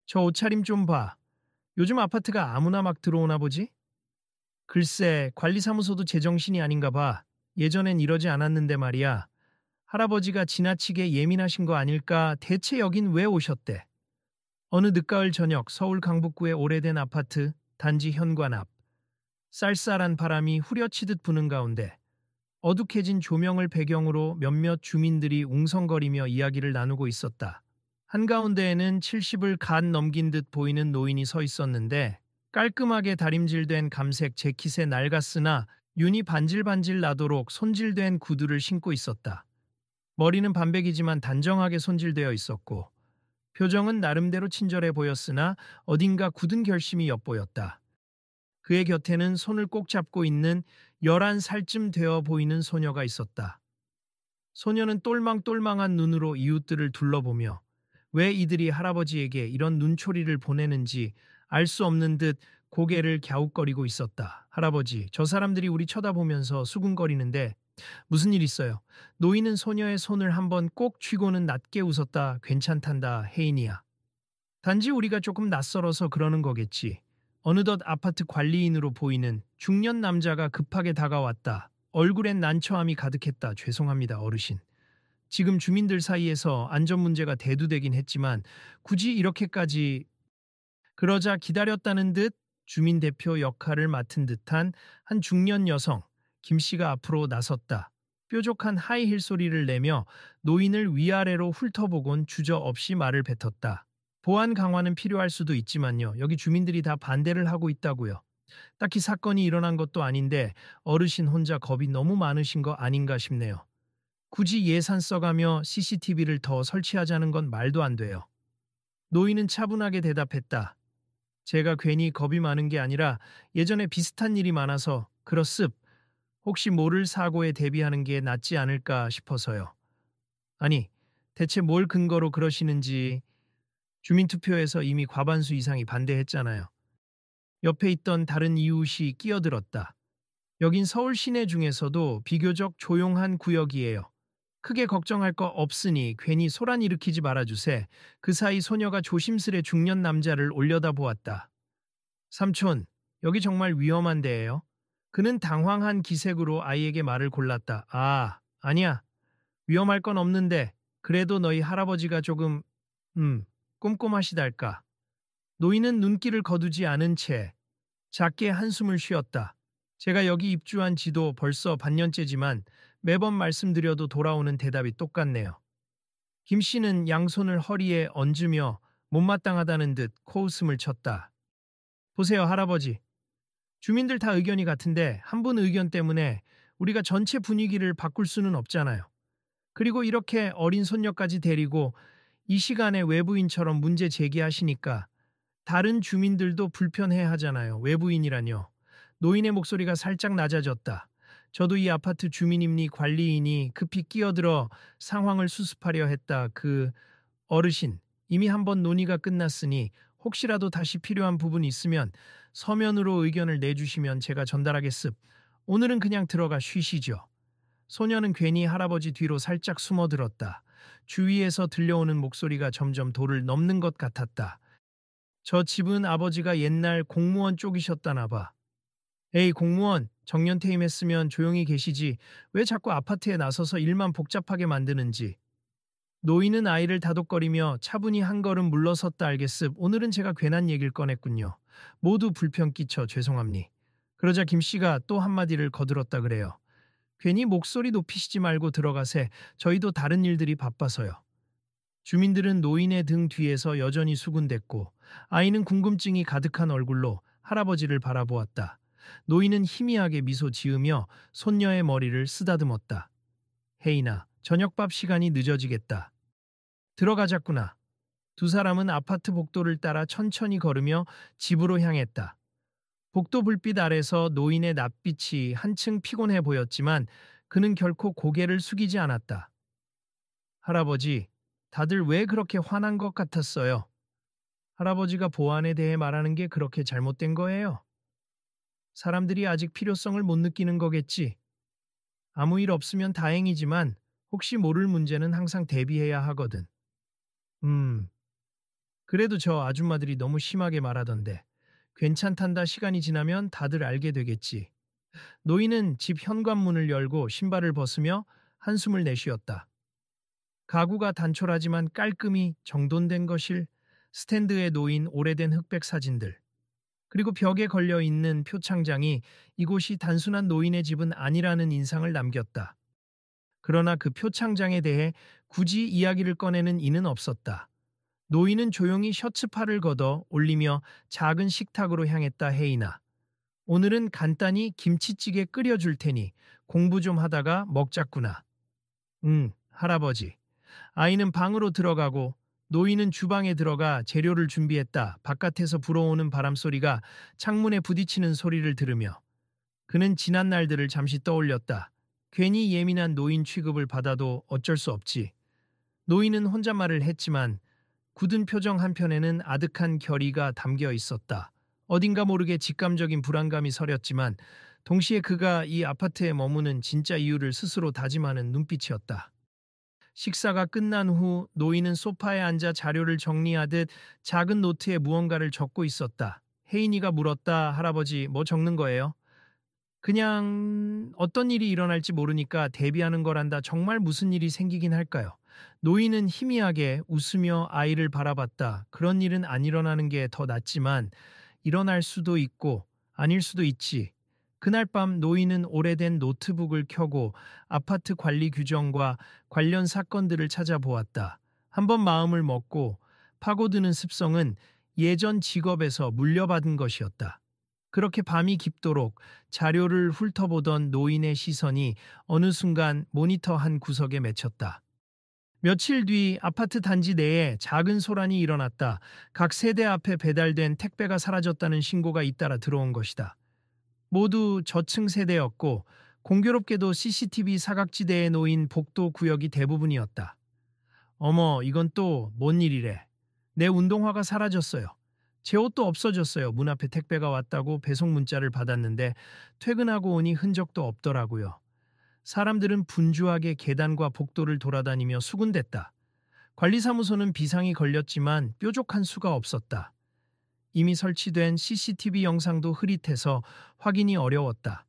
저 옷차림 좀 봐. 요즘 아파트가 아무나 막 들어오나 보지? 글쎄, 관리사무소도 제정신이 아닌가 봐. 예전엔 이러지 않았는데 말이야. 할아버지가 지나치게 예민하신 거 아닐까? 대체 여긴 왜 오셨대? 어느 늦가을 저녁 서울 강북구의 오래된 아파트 단지 현관 앞. 쌀쌀한 바람이 후려치듯 부는 가운데 어둑해진 조명을 배경으로 몇몇 주민들이 웅성거리며 이야기를 나누고 있었다. 한가운데에는 70을 간 넘긴 듯 보이는 노인이 서 있었는데 깔끔하게 다림질된 감색 재킷에 낡았으나 윤이 반질반질 나도록 손질된 구두를 신고 있었다. 머리는 반백이지만 단정하게 손질되어 있었고 표정은 나름대로 친절해 보였으나 어딘가 굳은 결심이 엿보였다. 그의 곁에는 손을 꼭 잡고 있는 11살쯤 되어 보이는 소녀가 있었다. 소녀는 똘망똘망한 눈으로 이웃들을 둘러보며 왜 이들이 할아버지에게 이런 눈초리를 보내는지 알 수 없는 듯 고개를 갸웃거리고 있었다. 할아버지, 저 사람들이 우리 쳐다보면서 수군거리는데 무슨 일 있어요? 노인은 소녀의 손을 한번 꼭 쥐고는 낮게 웃었다. 괜찮단다, 혜인이야. 단지 우리가 조금 낯설어서 그러는 거겠지. 어느덧 아파트 관리인으로 보이는 중년 남자가 급하게 다가왔다. 얼굴엔 난처함이 가득했다. 죄송합니다, 어르신. 지금 주민들 사이에서 안전 문제가 대두되긴 했지만 굳이 이렇게까지. 그러자 기다렸다는 듯 주민 대표 역할을 맡은 듯한 한 중년 여성 김 씨가 앞으로 나섰다. 뾰족한 하이힐 소리를 내며 노인을 위아래로 훑어보곤 주저없이 말을 뱉었다. 보안 강화는 필요할 수도 있지만요. 여기 주민들이 다 반대를 하고 있다고요. 딱히 사건이 일어난 것도 아닌데 어르신 혼자 겁이 너무 많으신 거 아닌가 싶네요. 굳이 예산 써가며 CCTV를 더 설치하자는 건 말도 안 돼요. 노인은 차분하게 대답했다. 제가 괜히 겁이 많은 게 아니라 예전에 비슷한 일이 많아서 그렇습. 혹시 모를 사고에 대비하는 게 낫지 않을까 싶어서요. 아니, 대체 뭘 근거로 그러시는지. 주민투표에서 이미 과반수 이상이 반대했잖아요. 옆에 있던 다른 이웃이 끼어들었다. 여긴 서울 시내 중에서도 비교적 조용한 구역이에요. 크게 걱정할 거 없으니 괜히 소란 일으키지 말아주세. 그 사이 소녀가 조심스레 중년 남자를 올려다보았다. 삼촌, 여기 정말 위험한 데예요. 그는 당황한 기색으로 아이에게 말을 골랐다. 아, 아니야. 위험할 건 없는데 그래도 너희 할아버지가 조금 꼼꼼하시달까. 노인은 눈길을 거두지 않은 채 작게 한숨을 쉬었다. 제가 여기 입주한 지도 벌써 반년째지만 매번 말씀드려도 돌아오는 대답이 똑같네요. 김 씨는 양손을 허리에 얹으며 못마땅하다는 듯 코웃음을 쳤다. 보세요, 할아버지. 주민들 다 의견이 같은데 한 분 의견 때문에 우리가 전체 분위기를 바꿀 수는 없잖아요. 그리고 이렇게 어린 손녀까지 데리고 이 시간에 외부인처럼 문제 제기하시니까 다른 주민들도 불편해 하잖아요. 외부인이라뇨. 노인의 목소리가 살짝 낮아졌다. 저도 이 아파트 주민임니 관리인이 급히 끼어들어 상황을 수습하려 했다. 어르신, 이미 한번 논의가 끝났으니 혹시라도 다시 필요한 부분이 있으면 서면으로 의견을 내주시면 제가 전달하겠습. 오늘은 그냥 들어가 쉬시죠. 소녀는 괜히 할아버지 뒤로 살짝 숨어들었다. 주위에서 들려오는 목소리가 점점 도를 넘는 것 같았다. 저 집은 아버지가 옛날 공무원 쪽이셨다나 봐. 에이, 공무원, 정년퇴임했으면 조용히 계시지. 왜 자꾸 아파트에 나서서 일만 복잡하게 만드는지. 노인은 아이를 다독거리며 차분히 한 걸음 물러섰다. 알겠습. 오늘은 제가 괜한 얘기를 꺼냈군요. 모두 불편 끼쳐 죄송합니. 그러자 김 씨가 또 한마디를 거들었다 그래요. 괜히 목소리 높이시지 말고 들어가세. 저희도 다른 일들이 바빠서요. 주민들은 노인의 등 뒤에서 여전히 수군댔고 아이는 궁금증이 가득한 얼굴로 할아버지를 바라보았다. 노인은 희미하게 미소 지으며 손녀의 머리를 쓰다듬었다. 혜인아, 저녁밥 시간이 늦어지겠다. 들어가자꾸나. 두 사람은 아파트 복도를 따라 천천히 걸으며 집으로 향했다. 복도 불빛 아래서 노인의 낯빛이 한층 피곤해 보였지만 그는 결코 고개를 숙이지 않았다. 할아버지, 다들 왜 그렇게 화난 것 같았어요? 할아버지가 보안에 대해 말하는 게 그렇게 잘못된 거예요? 사람들이 아직 필요성을 못 느끼는 거겠지. 아무 일 없으면 다행이지만 혹시 모를 문제는 항상 대비해야 하거든. 음, 그래도 저 아줌마들이 너무 심하게 말하던데. 괜찮단다 시간이 지나면 다들 알게 되겠지. 노인은 집 현관문을 열고 신발을 벗으며 한숨을 내쉬었다. 가구가 단촐하지만 깔끔히 정돈된 것일, 스탠드에 놓인 오래된 흑백 사진들, 그리고 벽에 걸려 있는 표창장이 이곳이 단순한 노인의 집은 아니라는 인상을 남겼다. 그러나 그 표창장에 대해 굳이 이야기를 꺼내는 이는 없었다. 노인은 조용히 셔츠팔을 걷어 올리며 작은 식탁으로 향했다. 혜인아, 오늘은 간단히 김치찌개 끓여줄 테니 공부 좀 하다가 먹자꾸나. 응, 할아버지. 아이는 방으로 들어가고 노인은 주방에 들어가 재료를 준비했다. 바깥에서 불어오는 바람소리가 창문에 부딪히는 소리를 들으며 그는 지난 날들을 잠시 떠올렸다. 괜히 예민한 노인 취급을 받아도 어쩔 수 없지. 노인은 혼잣말을 했지만 굳은 표정 한편에는 아득한 결의가 담겨 있었다. 어딘가 모르게 직감적인 불안감이 서렸지만 동시에 그가 이 아파트에 머무는 진짜 이유를 스스로 다짐하는 눈빛이었다. 식사가 끝난 후 노인은 소파에 앉아 자료를 정리하듯 작은 노트에 무언가를 적고 있었다. 혜인이가 물었다. 할아버지, 뭐 적는 거예요? 그냥 어떤 일이 일어날지 모르니까 대비하는 거란다. 정말 무슨 일이 생기긴 할까요? 노인은 희미하게 웃으며 아이를 바라봤다. 그런 일은 안 일어나는 게 더 낫지만 일어날 수도 있고 아닐 수도 있지. 그날 밤 노인은 오래된 노트북을 켜고 아파트 관리 규정과 관련 사건들을 찾아보았다. 한번 마음을 먹고 파고드는 습성은 예전 직업에서 물려받은 것이었다. 그렇게 밤이 깊도록 자료를 훑어보던 노인의 시선이 어느 순간 모니터 한 구석에 맺혔다. 며칠 뒤 아파트 단지 내에 작은 소란이 일어났다. 각 세대 앞에 배달된 택배가 사라졌다는 신고가 잇따라 들어온 것이다. 모두 저층 세대였고 공교롭게도 CCTV 사각지대에 놓인 복도 구역이 대부분이었다. 어머, 이건 또 뭔 일이래. 내 운동화가 사라졌어요. 제 옷도 없어졌어요. 문 앞에 택배가 왔다고 배송 문자를 받았는데 퇴근하고 오니 흔적도 없더라고요. 사람들은 분주하게 계단과 복도를 돌아다니며 수군댔다. 관리사무소는 비상이 걸렸지만 뾰족한 수가 없었다. 이미 설치된 CCTV 영상도 흐릿해서 확인이 어려웠다.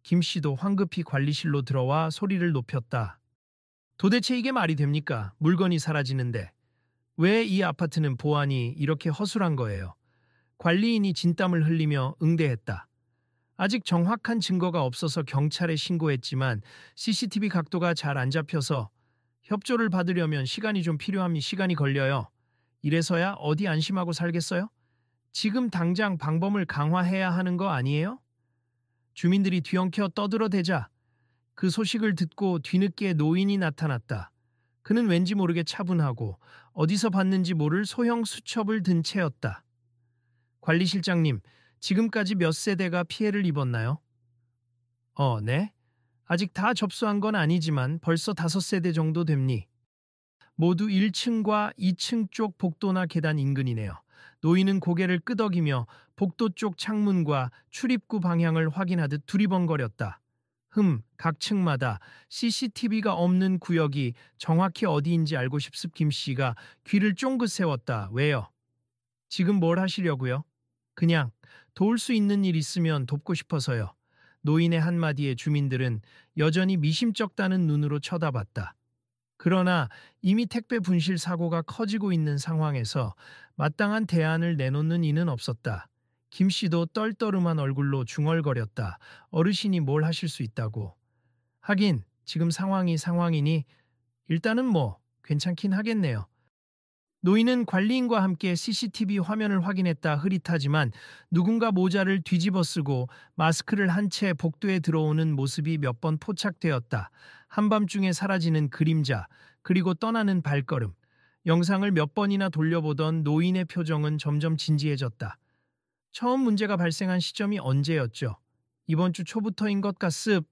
김 씨도 황급히 관리실로 들어와 소리를 높였다. 도대체 이게 말이 됩니까? 물건이 사라지는데. 왜 이 아파트는 보안이 이렇게 허술한 거예요? 관리인이 진땀을 흘리며 응대했다. 아직 정확한 증거가 없어서 경찰에 신고했지만 CCTV 각도가 잘 안 잡혀서 협조를 받으려면 시간이 좀 필요합니다. 시간이 걸려요. 이래서야 어디 안심하고 살겠어요? 지금 당장 방범을 강화해야 하는 거 아니에요? 주민들이 뒤엉켜 떠들어대자 그 소식을 듣고 뒤늦게 노인이 나타났다. 그는 왠지 모르게 차분하고 어디서 봤는지 모를 소형 수첩을 든 채였다. 관리실장님, 지금까지 몇 세대가 피해를 입었나요? 네. 아직 다 접수한 건 아니지만 벌써 5세대 정도 됩니. 모두 1층과 2층 쪽 복도나 계단 인근이네요. 노인은 고개를 끄덕이며 복도 쪽 창문과 출입구 방향을 확인하듯 두리번거렸다. 각 층마다 CCTV가 없는 구역이 정확히 어디인지 알고 싶습. 김 씨가 귀를 쫑긋 세웠다. 왜요? 지금 뭘 하시려고요? 그냥 도울 수 있는 일 있으면 돕고 싶어서요. 노인의 한마디에 주민들은 여전히 미심쩍다는 눈으로 쳐다봤다. 그러나 이미 택배 분실 사고가 커지고 있는 상황에서 마땅한 대안을 내놓는 이는 없었다. 김 씨도 떨떠름한 얼굴로 중얼거렸다. 어르신이 뭘 하실 수 있다고. 하긴 지금 상황이 상황이니 일단은 뭐 괜찮긴 하겠네요. 노인은 관리인과 함께 CCTV 화면을 확인했다. 흐릿하지만 누군가 모자를 뒤집어 쓰고 마스크를 한 채 복도에 들어오는 모습이 몇 번 포착되었다. 한밤중에 사라지는 그림자, 그리고 떠나는 발걸음. 영상을 몇 번이나 돌려보던 노인의 표정은 점점 진지해졌다. 처음 문제가 발생한 시점이 언제였죠? 이번 주 초부터인 것 같습.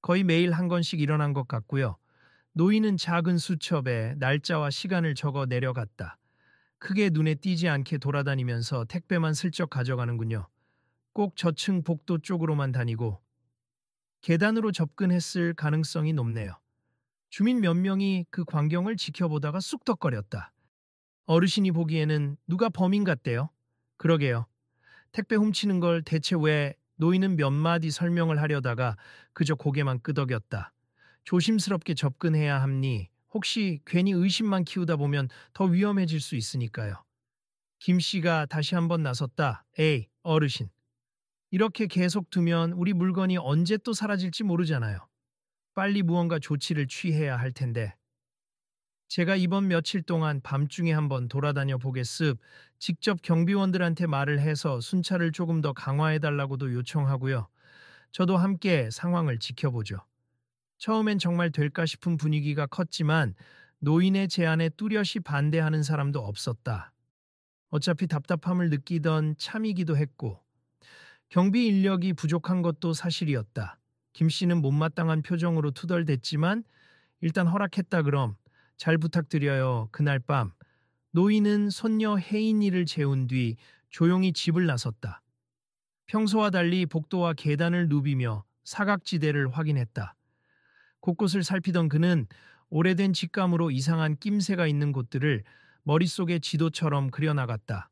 거의 매일 한 건씩 일어난 것 같고요. 노인은 작은 수첩에 날짜와 시간을 적어 내려갔다. 크게 눈에 띄지 않게 돌아다니면서 택배만 슬쩍 가져가는군요. 꼭 저층 복도 쪽으로만 다니고 계단으로 접근했을 가능성이 높네요. 주민 몇 명이 그 광경을 지켜보다가 쑥덕거렸다. 어르신이 보기에는 누가 범인 같대요. 그러게요. 택배 훔치는 걸 대체 왜 노인은 몇 마디 설명을 하려다가 그저 고개만 끄덕였다. 조심스럽게 접근해야 합니. 혹시 괜히 의심만 키우다 보면 더 위험해질 수 있으니까요. 김 씨가 다시 한번 나섰다. 에이, 어르신. 이렇게 계속 두면 우리 물건이 언제 또 사라질지 모르잖아요. 빨리 무언가 조치를 취해야 할 텐데. 제가 이번 며칠 동안 밤중에 한번 돌아다녀 보겠습. 직접 경비원들한테 말을 해서 순찰을 조금 더 강화해달라고도 요청하고요. 저도 함께 상황을 지켜보죠. 처음엔 정말 될까 싶은 분위기가 컸지만 노인의 제안에 뚜렷이 반대하는 사람도 없었다. 어차피 답답함을 느끼던 참이기도 했고 경비 인력이 부족한 것도 사실이었다. 김 씨는 못마땅한 표정으로 투덜댔지만 일단 허락했다 그럼 잘 부탁드려요. 그날 밤 노인은 손녀 혜인이를 재운 뒤 조용히 집을 나섰다. 평소와 달리 복도와 계단을 누비며 사각지대를 확인했다. 곳곳을 살피던 그는 오래된 직감으로 이상한 낌새가 있는 곳들을 머릿속에 지도처럼 그려나갔다.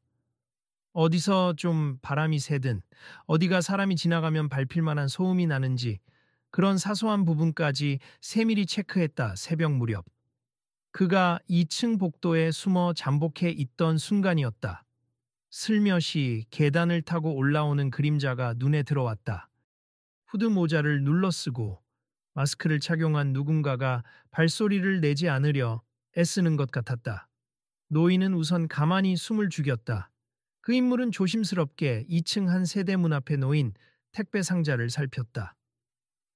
어디서 좀 바람이 새든 어디가 사람이 지나가면 밟힐 만한 소음이 나는지 그런 사소한 부분까지 세밀히 체크했다. 새벽 무렵. 그가 2층 복도에 숨어 잠복해 있던 순간이었다. 슬며시 계단을 타고 올라오는 그림자가 눈에 들어왔다. 후드 모자를 눌러쓰고 마스크를 착용한 누군가가 발소리를 내지 않으려 애쓰는 것 같았다. 노인은 우선 가만히 숨을 죽였다. 그 인물은 조심스럽게 2층 한 세대 문 앞에 놓인 택배 상자를 살폈다.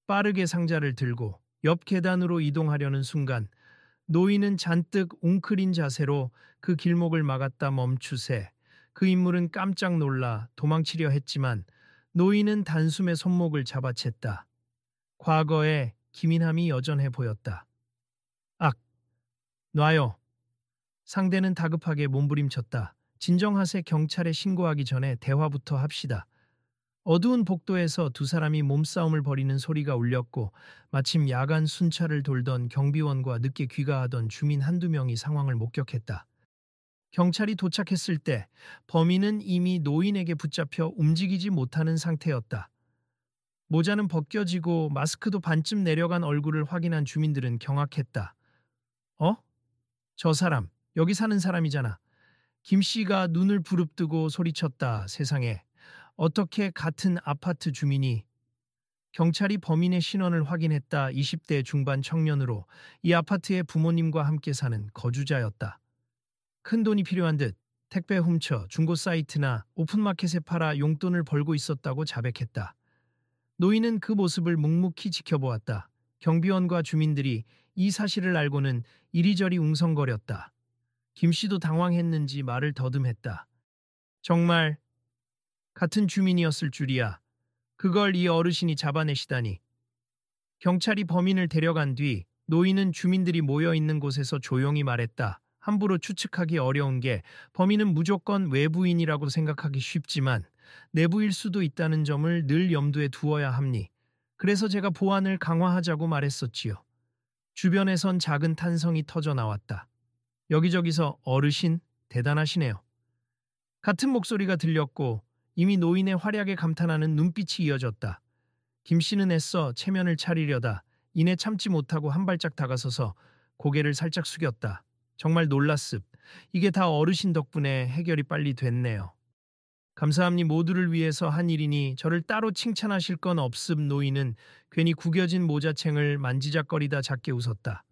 빠르게 상자를 들고 옆 계단으로 이동하려는 순간 노인은 잔뜩 웅크린 자세로 그 길목을 막았다 멈추세. 그 인물은 깜짝 놀라 도망치려 했지만 노인은 단숨에 손목을 잡아챘다. 과거에 기민함이 여전해 보였다. 악! 놔요. 상대는 다급하게 몸부림쳤다. 진정하세. 경찰에 신고하기 전에 대화부터 합시다. 어두운 복도에서 두 사람이 몸싸움을 벌이는 소리가 울렸고 마침 야간 순찰을 돌던 경비원과 늦게 귀가하던 주민 한두 명이 상황을 목격했다. 경찰이 도착했을 때 범인은 이미 노인에게 붙잡혀 움직이지 못하는 상태였다. 모자는 벗겨지고 마스크도 반쯤 내려간 얼굴을 확인한 주민들은 경악했다. 어? 저 사람, 여기 사는 사람이잖아. 김 씨가 눈을 부릅뜨고 소리쳤다. 세상에. 어떻게 같은 아파트 주민이. 경찰이 범인의 신원을 확인했다. 20대 중반 청년으로 이 아파트의 부모님과 함께 사는 거주자였다. 큰 돈이 필요한 듯 택배 훔쳐 중고 사이트나 오픈마켓에 팔아 용돈을 벌고 있었다고 자백했다. 노인은 그 모습을 묵묵히 지켜보았다. 경비원과 주민들이 이 사실을 알고는 이리저리 웅성거렸다. 김 씨도 당황했는지 말을 더듬했다. 정말 같은 주민이었을 줄이야. 그걸 이 어르신이 잡아내시다니. 경찰이 범인을 데려간 뒤 노인은 주민들이 모여 있는 곳에서 조용히 말했다. 함부로 추측하기 어려운 게 범인은 무조건 외부인이라고 생각하기 쉽지만 내부일 수도 있다는 점을 늘 염두에 두어야 합니. 그래서 제가 보안을 강화하자고 말했었지요. 주변에선 작은 탄성이 터져 나왔다. 여기저기서 어르신 대단하시네요. 같은 목소리가 들렸고 이미 노인의 활약에 감탄하는 눈빛이 이어졌다. 김 씨는 애써 체면을 차리려다 이내 참지 못하고 한 발짝 다가서서 고개를 살짝 숙였다. 정말 놀랐습. 이게 다 어르신 덕분에 해결이 빨리 됐네요. 감사합니. 모두를 위해서 한 일이니 저를 따로 칭찬하실 건 없습. 노인은 괜히 구겨진 모자챙을 만지작거리다 작게 웃었다.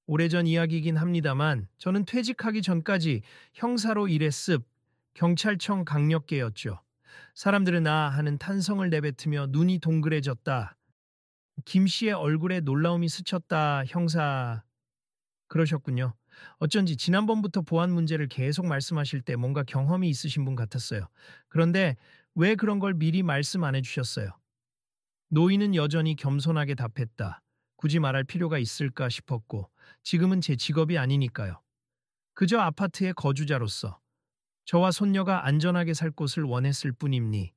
오래전 이야기이긴 합니다만 저는 퇴직하기 전까지 형사로 일했습. 경찰청 강력계였죠. 사람들은 아 하는 탄성을 내뱉으며 눈이 동그래졌다. 김 씨의 얼굴에 놀라움이 스쳤다. 형사... 그러셨군요. 어쩐지 지난번부터 보안 문제를 계속 말씀하실 때 뭔가 경험이 있으신 분 같았어요. 그런데 왜 그런 걸 미리 말씀 안 해주셨어요? 노인은 여전히 겸손하게 답했다. 굳이 말할 필요가 있을까 싶었고 지금은 제 직업이 아니니까요. 그저 아파트의 거주자로서 저와 손녀가 안전하게 살 곳을 원했을 뿐입니.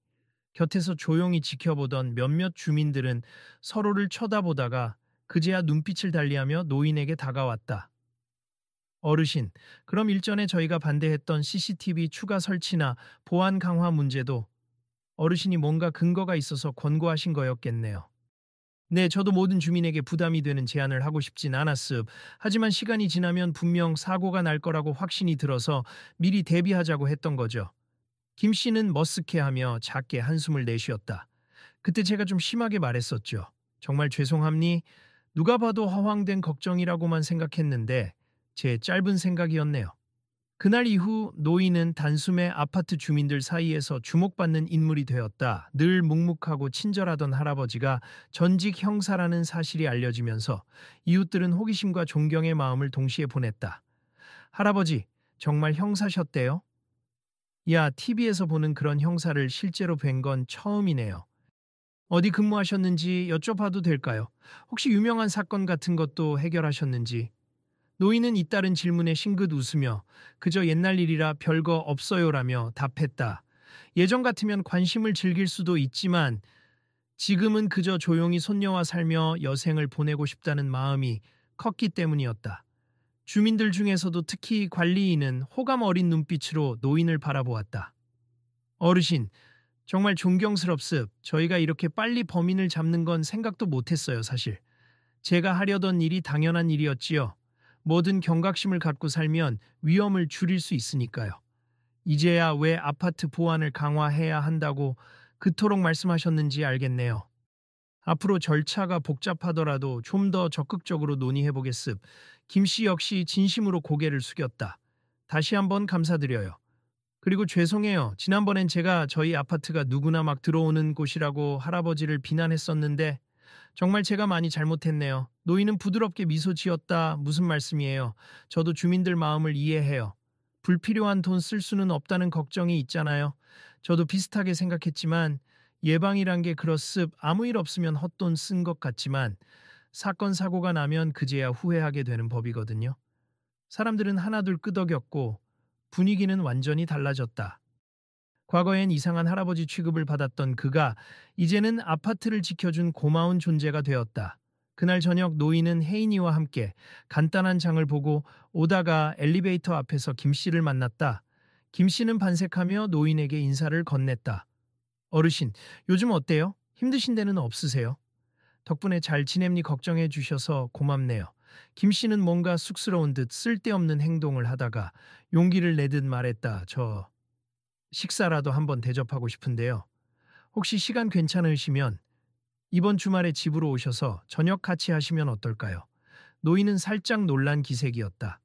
곁에서 조용히 지켜보던 몇몇 주민들은 서로를 쳐다보다가 그제야 눈빛을 달리하며 노인에게 다가왔다. 어르신, 그럼 일전에 저희가 반대했던 CCTV 추가 설치나 보안 강화 문제도 어르신이 뭔가 근거가 있어서 권고하신 거였겠네요. 네, 저도 모든 주민에게 부담이 되는 제안을 하고 싶진 않았습. 하지만 시간이 지나면 분명 사고가 날 거라고 확신이 들어서 미리 대비하자고 했던 거죠. 김 씨는 머쓱해하며 작게 한숨을 내쉬었다. 그때 제가 좀 심하게 말했었죠. 정말 죄송합니. 누가 봐도 허황된 걱정이라고만 생각했는데 제 짧은 생각이었네요. 그날 이후 노인은 단숨에 아파트 주민들 사이에서 주목받는 인물이 되었다. 늘 묵묵하고 친절하던 할아버지가 전직 형사라는 사실이 알려지면서 이웃들은 호기심과 존경의 마음을 동시에 보냈다. 할아버지, 정말 형사셨대요? 야, TV에서 보는 그런 형사를 실제로 뵌 건 처음이네요. 어디 근무하셨는지 여쭤봐도 될까요? 혹시 유명한 사건 같은 것도 해결하셨는지? 노인은 잇따른 질문에 싱긋 웃으며 그저 옛날 일이라 별거 없어요라며 답했다. 예전 같으면 관심을 즐길 수도 있지만 지금은 그저 조용히 손녀와 살며 여생을 보내고 싶다는 마음이 컸기 때문이었다. 주민들 중에서도 특히 관리인은 호감 어린 눈빛으로 노인을 바라보았다. 어르신, 정말 존경스럽습. 저희가 이렇게 빨리 범인을 잡는 건 생각도 못했어요, 사실. 제가 하려던 일이 당연한 일이었지요. 뭐든 경각심을 갖고 살면 위험을 줄일 수 있으니까요. 이제야 왜 아파트 보안을 강화해야 한다고 그토록 말씀하셨는지 알겠네요. 앞으로 절차가 복잡하더라도 좀 더 적극적으로 논의해보겠습. 김 씨 역시 진심으로 고개를 숙였다. 다시 한번 감사드려요. 그리고 죄송해요. 지난번엔 제가 저희 아파트가 누구나 막 들어오는 곳이라고 할아버지를 비난했었는데 정말 제가 많이 잘못했네요. 노인은 부드럽게 미소 지었다. 무슨 말씀이에요? 저도 주민들 마음을 이해해요. 불필요한 돈 쓸 수는 없다는 걱정이 있잖아요. 저도 비슷하게 생각했지만 예방이란 게 그렇습. 아무 일 없으면 헛돈 쓴 것 같지만 사건 사고가 나면 그제야 후회하게 되는 법이거든요. 사람들은 하나둘 끄덕였고 분위기는 완전히 달라졌다. 과거엔 이상한 할아버지 취급을 받았던 그가 이제는 아파트를 지켜준 고마운 존재가 되었다. 그날 저녁 노인은 혜인이와 함께 간단한 장을 보고 오다가 엘리베이터 앞에서 김 씨를 만났다. 김 씨는 반색하며 노인에게 인사를 건넸다. 어르신, 요즘 어때요? 힘드신 데는 없으세요? 덕분에 잘 지냅니 걱정해 주셔서 고맙네요. 김 씨는 뭔가 쑥스러운 듯 쓸데없는 행동을 하다가 용기를 내듯 말했다. 저 식사라도 한번 대접하고 싶은데요. 혹시 시간 괜찮으시면 이번 주말에 집으로 오셔서 저녁 같이 하시면 어떨까요? 노인은 살짝 놀란 기색이었다.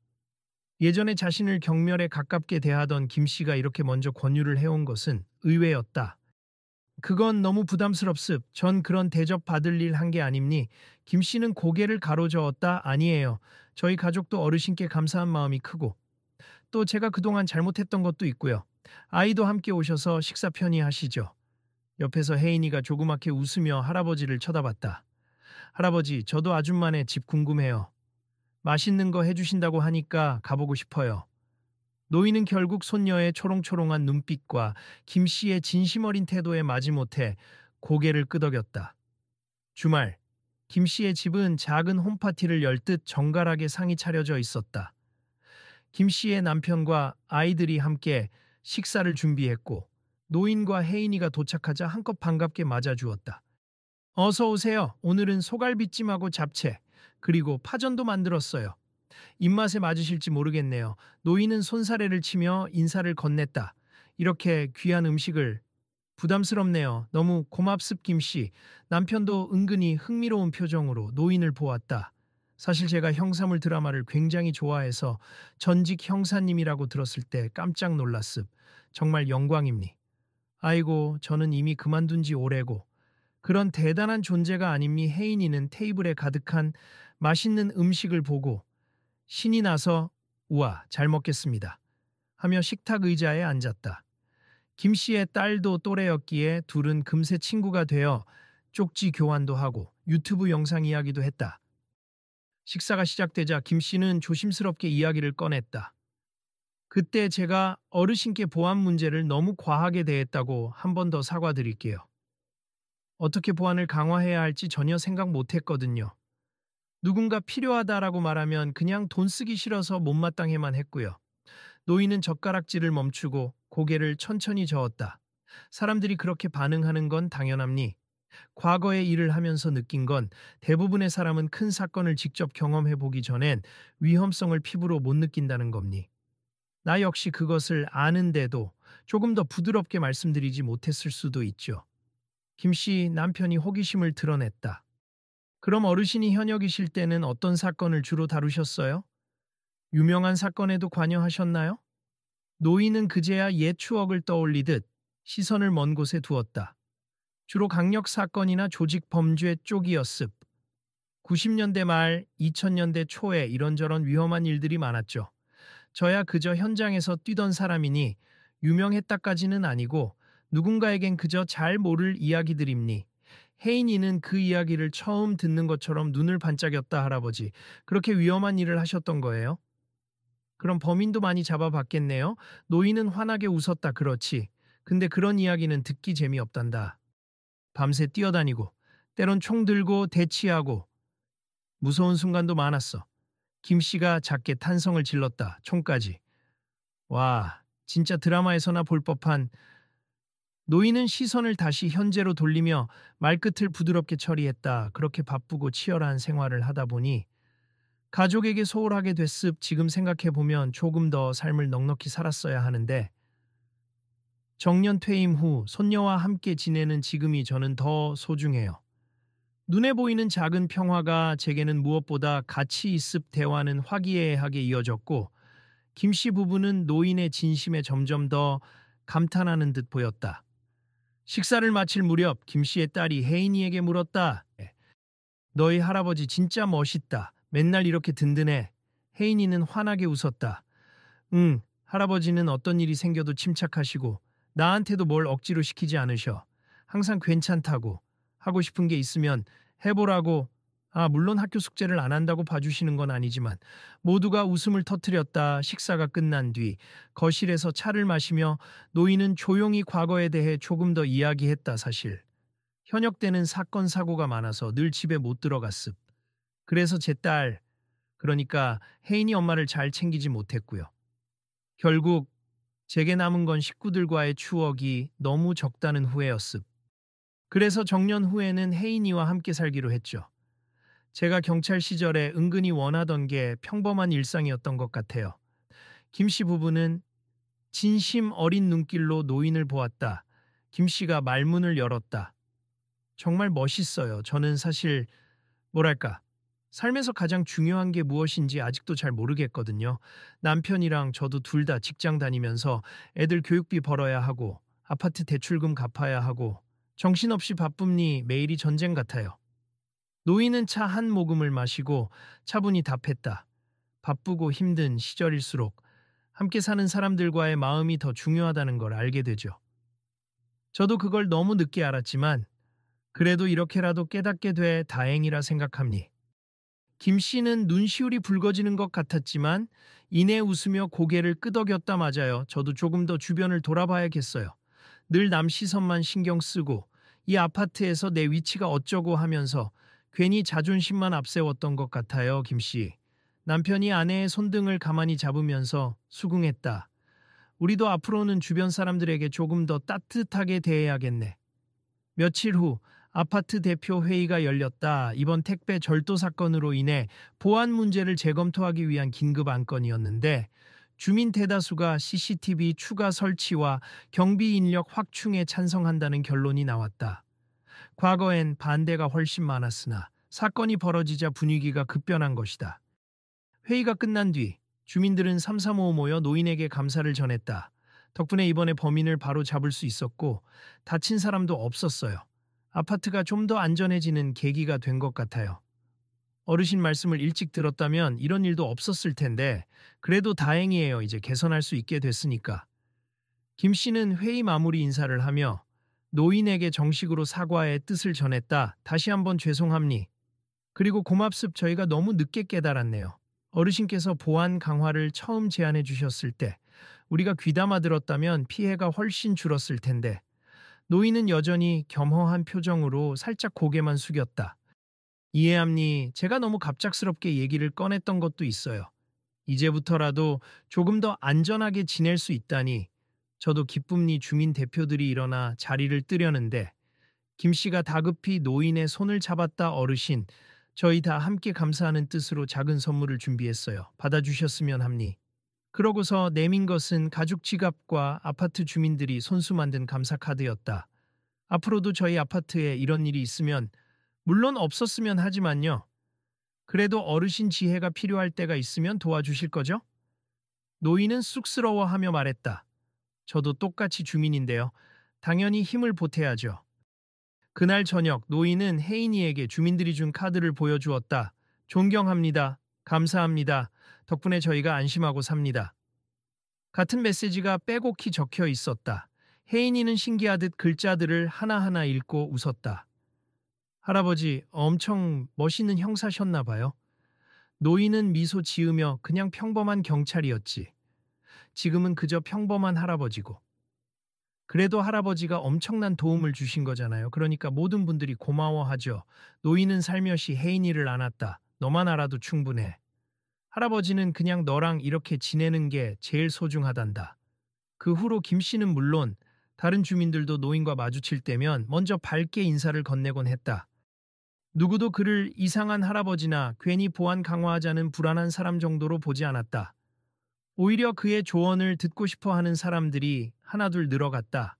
예전에 자신을 경멸에 가깝게 대하던 김 씨가 이렇게 먼저 권유를 해온 것은 의외였다. 그건 너무 부담스럽습. 전 그런 대접 받을 일 한 게 아닙니. 김 씨는 고개를 가로저었다. 아니에요. 저희 가족도 어르신께 감사한 마음이 크고 또 제가 그동안 잘못했던 것도 있고요. 아이도 함께 오셔서 식사 편히 하시죠. 옆에서 혜인이가 조그맣게 웃으며 할아버지를 쳐다봤다. 할아버지, 저도 아줌마네 집 궁금해요. 맛있는 거 해주신다고 하니까 가보고 싶어요. 노인은 결국 손녀의 초롱초롱한 눈빛과 김 씨의 진심 어린 태도에 마지못해 고개를 끄덕였다. 주말, 김 씨의 집은 작은 홈파티를 열 듯 정갈하게 상이 차려져 있었다. 김 씨의 남편과 아이들이 함께 식사를 준비했고 노인과 혜인이가 도착하자 한껏 반갑게 맞아주었다. 어서 오세요. 오늘은 소갈비찜하고 잡채, 그리고 파전도 만들었어요. 입맛에 맞으실지 모르겠네요. 노인은 손사래를 치며 인사를 건넸다. 이렇게 귀한 음식을 부담스럽네요. 너무 고맙습 김씨. 남편도 은근히 흥미로운 표정으로 노인을 보았다. 사실 제가 형사물 드라마를 굉장히 좋아해서 전직 형사님이라고 들었을 때 깜짝 놀랐습. 정말 영광입니. 아이고, 저는 이미 그만둔 지 오래고 그런 대단한 존재가 아님니. 혜인이는 테이블에 가득한 맛있는 음식을 보고 신이 나서 우와, 잘 먹겠습니다 하며 식탁 의자에 앉았다. 김 씨의 딸도 또래였기에 둘은 금세 친구가 되어 쪽지 교환도 하고 유튜브 영상 이야기도 했다. 식사가 시작되자 김 씨는 조심스럽게 이야기를 꺼냈다. 그때 제가 어르신께 보안 문제를 너무 과하게 대했다고 한 번 더 사과드릴게요. 어떻게 보안을 강화해야 할지 전혀 생각 못했거든요. 누군가 필요하다라고 말하면 그냥 돈 쓰기 싫어서 못마땅해만 했고요. 노인은 젓가락질을 멈추고 고개를 천천히 저었다. 사람들이 그렇게 반응하는 건 당연합니. 과거의 일을 하면서 느낀 건 대부분의 사람은 큰 사건을 직접 경험해 보기 전엔 위험성을 피부로 못 느낀다는 겁니. 나 역시 그것을 아는데도 조금 더 부드럽게 말씀드리지 못했을 수도 있죠. 김 씨 남편이 호기심을 드러냈다. 그럼 어르신이 현역이실 때는 어떤 사건을 주로 다루셨어요? 유명한 사건에도 관여하셨나요? 노인은 그제야 옛 추억을 떠올리듯 시선을 먼 곳에 두었다. 주로 강력 사건이나 조직 범죄 쪽이었습. 90년대 말, 2000년대 초에 이런저런 위험한 일들이 많았죠. 저야 그저 현장에서 뛰던 사람이니 유명했다까지는 아니고 누군가에겐 그저 잘 모를 이야기들입니. 혜인이는 그 이야기를 처음 듣는 것처럼 눈을 반짝였다 할아버지. 그렇게 위험한 일을 하셨던 거예요? 그럼 범인도 많이 잡아봤겠네요. 노인은 환하게 웃었다. 그렇지. 근데 그런 이야기는 듣기 재미없단다. 밤새 뛰어다니고 때론 총 들고 대치하고 무서운 순간도 많았어. 김 씨가 작게 탄성을 질렀다. 총까지. 와, 진짜 드라마에서나 볼 법한. 노인은 시선을 다시 현재로 돌리며 말끝을 부드럽게 처리했다. 그렇게 바쁘고 치열한 생활을 하다 보니 가족에게 소홀하게 됐습. 지금 생각해보면 조금 더 삶을 넉넉히 살았어야 하는데 정년 퇴임 후 손녀와 함께 지내는 지금이 저는 더 소중해요. 눈에 보이는 작은 평화가 제게는 무엇보다 가치 있습. 대화는 화기애애하게 이어졌고 김씨 부부는 노인의 진심에 점점 더 감탄하는 듯 보였다. 식사를 마칠 무렵 김씨의 딸이 혜인이에게 물었다. 너희 할아버지 진짜 멋있다. 맨날 이렇게 든든해. 혜인이는 환하게 웃었다. 응, 할아버지는 어떤 일이 생겨도 침착하시고 나한테도 뭘 억지로 시키지 않으셔. 항상 괜찮다고 하고 싶은 게 있으면 해보라고. 물론 학교 숙제를 안 한다고 봐주시는 건 아니지만 모두가 웃음을 터뜨렸다. 식사가 끝난 뒤 거실에서 차를 마시며 노인은 조용히 과거에 대해 조금 더 이야기했다. 사실 현역 때는 사건 사고가 많아서 늘 집에 못 들어갔습. 그래서 제 딸, 그러니까 혜인이 엄마를 잘 챙기지 못했고요. 결국 제게 남은 건 식구들과의 추억이 너무 적다는 후회였습. 그래서 정년 후에는 혜인이와 함께 살기로 했죠. 제가 경찰 시절에 은근히 원하던 게 평범한 일상이었던 것 같아요. 김 씨 부부는 진심 어린 눈길로 노인을 보았다. 김 씨가 말문을 열었다. 정말 멋있어요. 저는 사실 뭐랄까 삶에서 가장 중요한 게 무엇인지 아직도 잘 모르겠거든요. 남편이랑 저도 둘 다 직장 다니면서 애들 교육비 벌어야 하고 아파트 대출금 갚아야 하고 정신없이 바쁨니 매일이 전쟁 같아요. 노인은 차 한 모금을 마시고 차분히 답했다. 바쁘고 힘든 시절일수록 함께 사는 사람들과의 마음이 더 중요하다는 걸 알게 되죠. 저도 그걸 너무 늦게 알았지만 그래도 이렇게라도 깨닫게 돼 다행이라 생각합니. 김 씨는 눈시울이 붉어지는 것 같았지만 이내 웃으며 고개를 끄덕였다. 맞아요. 저도 조금 더 주변을 돌아봐야겠어요. 늘 남 시선만 신경 쓰고 이 아파트에서 내 위치가 어쩌고 하면서 괜히 자존심만 앞세웠던 것 같아요. 김 씨. 남편이 아내의 손등을 가만히 잡으면서 수긍했다. 우리도 앞으로는 주변 사람들에게 조금 더 따뜻하게 대해야겠네. 며칠 후 아파트 대표 회의가 열렸다. 이번 택배 절도 사건으로 인해 보안 문제를 재검토하기 위한 긴급 안건이었는데 주민 대다수가 CCTV 추가 설치와 경비 인력 확충에 찬성한다는 결론이 나왔다. 과거엔 반대가 훨씬 많았으나 사건이 벌어지자 분위기가 급변한 것이다. 회의가 끝난 뒤 주민들은 삼삼오오 모여 노인에게 감사를 전했다. 덕분에 이번에 범인을 바로 잡을 수 있었고 다친 사람도 없었어요. 아파트가 좀 더 안전해지는 계기가 된 것 같아요. 어르신 말씀을 일찍 들었다면 이런 일도 없었을 텐데 그래도 다행이에요. 이제 개선할 수 있게 됐으니까. 김 씨는 회의 마무리 인사를 하며 노인에게 정식으로 사과의 뜻을 전했다. 다시 한번 죄송합니. 그리고 고맙습. 저희가 너무 늦게 깨달았네요. 어르신께서 보안 강화를 처음 제안해 주셨을 때 우리가 귀담아 들었다면 피해가 훨씬 줄었을 텐데 노인은 여전히 겸허한 표정으로 살짝 고개만 숙였다. 이해합니. 제가 너무 갑작스럽게 얘기를 꺼냈던 것도 있어요. 이제부터라도 조금 더 안전하게 지낼 수 있다니 저도 기쁨니. 주민 대표들이 일어나 자리를 뜨려는데 김 씨가 다급히 노인의 손을 잡았다. 어르신, 저희 다 함께 감사하는 뜻으로 작은 선물을 준비했어요. 받아주셨으면 합니. 그러고서 내민 것은 가죽 지갑과 아파트 주민들이 손수 만든 감사 카드였다. 앞으로도 저희 아파트에 이런 일이 있으면, 물론 없었으면 하지만요, 그래도 어르신 지혜가 필요할 때가 있으면 도와주실 거죠? 노인은 쑥스러워하며 말했다. 저도 똑같이 주민인데요. 당연히 힘을 보태야죠. 그날 저녁 노인은 혜인이에게 주민들이 준 카드를 보여주었다. 존경합니다. 감사합니다. 덕분에 저희가 안심하고 삽니다. 같은 메시지가 빼곡히 적혀 있었다. 혜인이는 신기하듯 글자들을 하나하나 읽고 웃었다. 할아버지, 엄청 멋있는 형사셨나 봐요. 노인은 미소 지으며 그냥 평범한 경찰이었지. 지금은 그저 평범한 할아버지고. 그래도 할아버지가 엄청난 도움을 주신 거잖아요. 그러니까 모든 분들이 고마워하죠. 노인은 살며시 혜인이를 안았다. 너만 알아도 충분해. 할아버지는 그냥 너랑 이렇게 지내는 게 제일 소중하단다. 그 후로 김 씨는 물론 다른 주민들도 노인과 마주칠 때면 먼저 밝게 인사를 건네곤 했다. 누구도 그를 이상한 할아버지나 괜히 보안 강화하자는 불안한 사람 정도로 보지 않았다. 오히려 그의 조언을 듣고 싶어 하는 사람들이 하나둘 늘어갔다.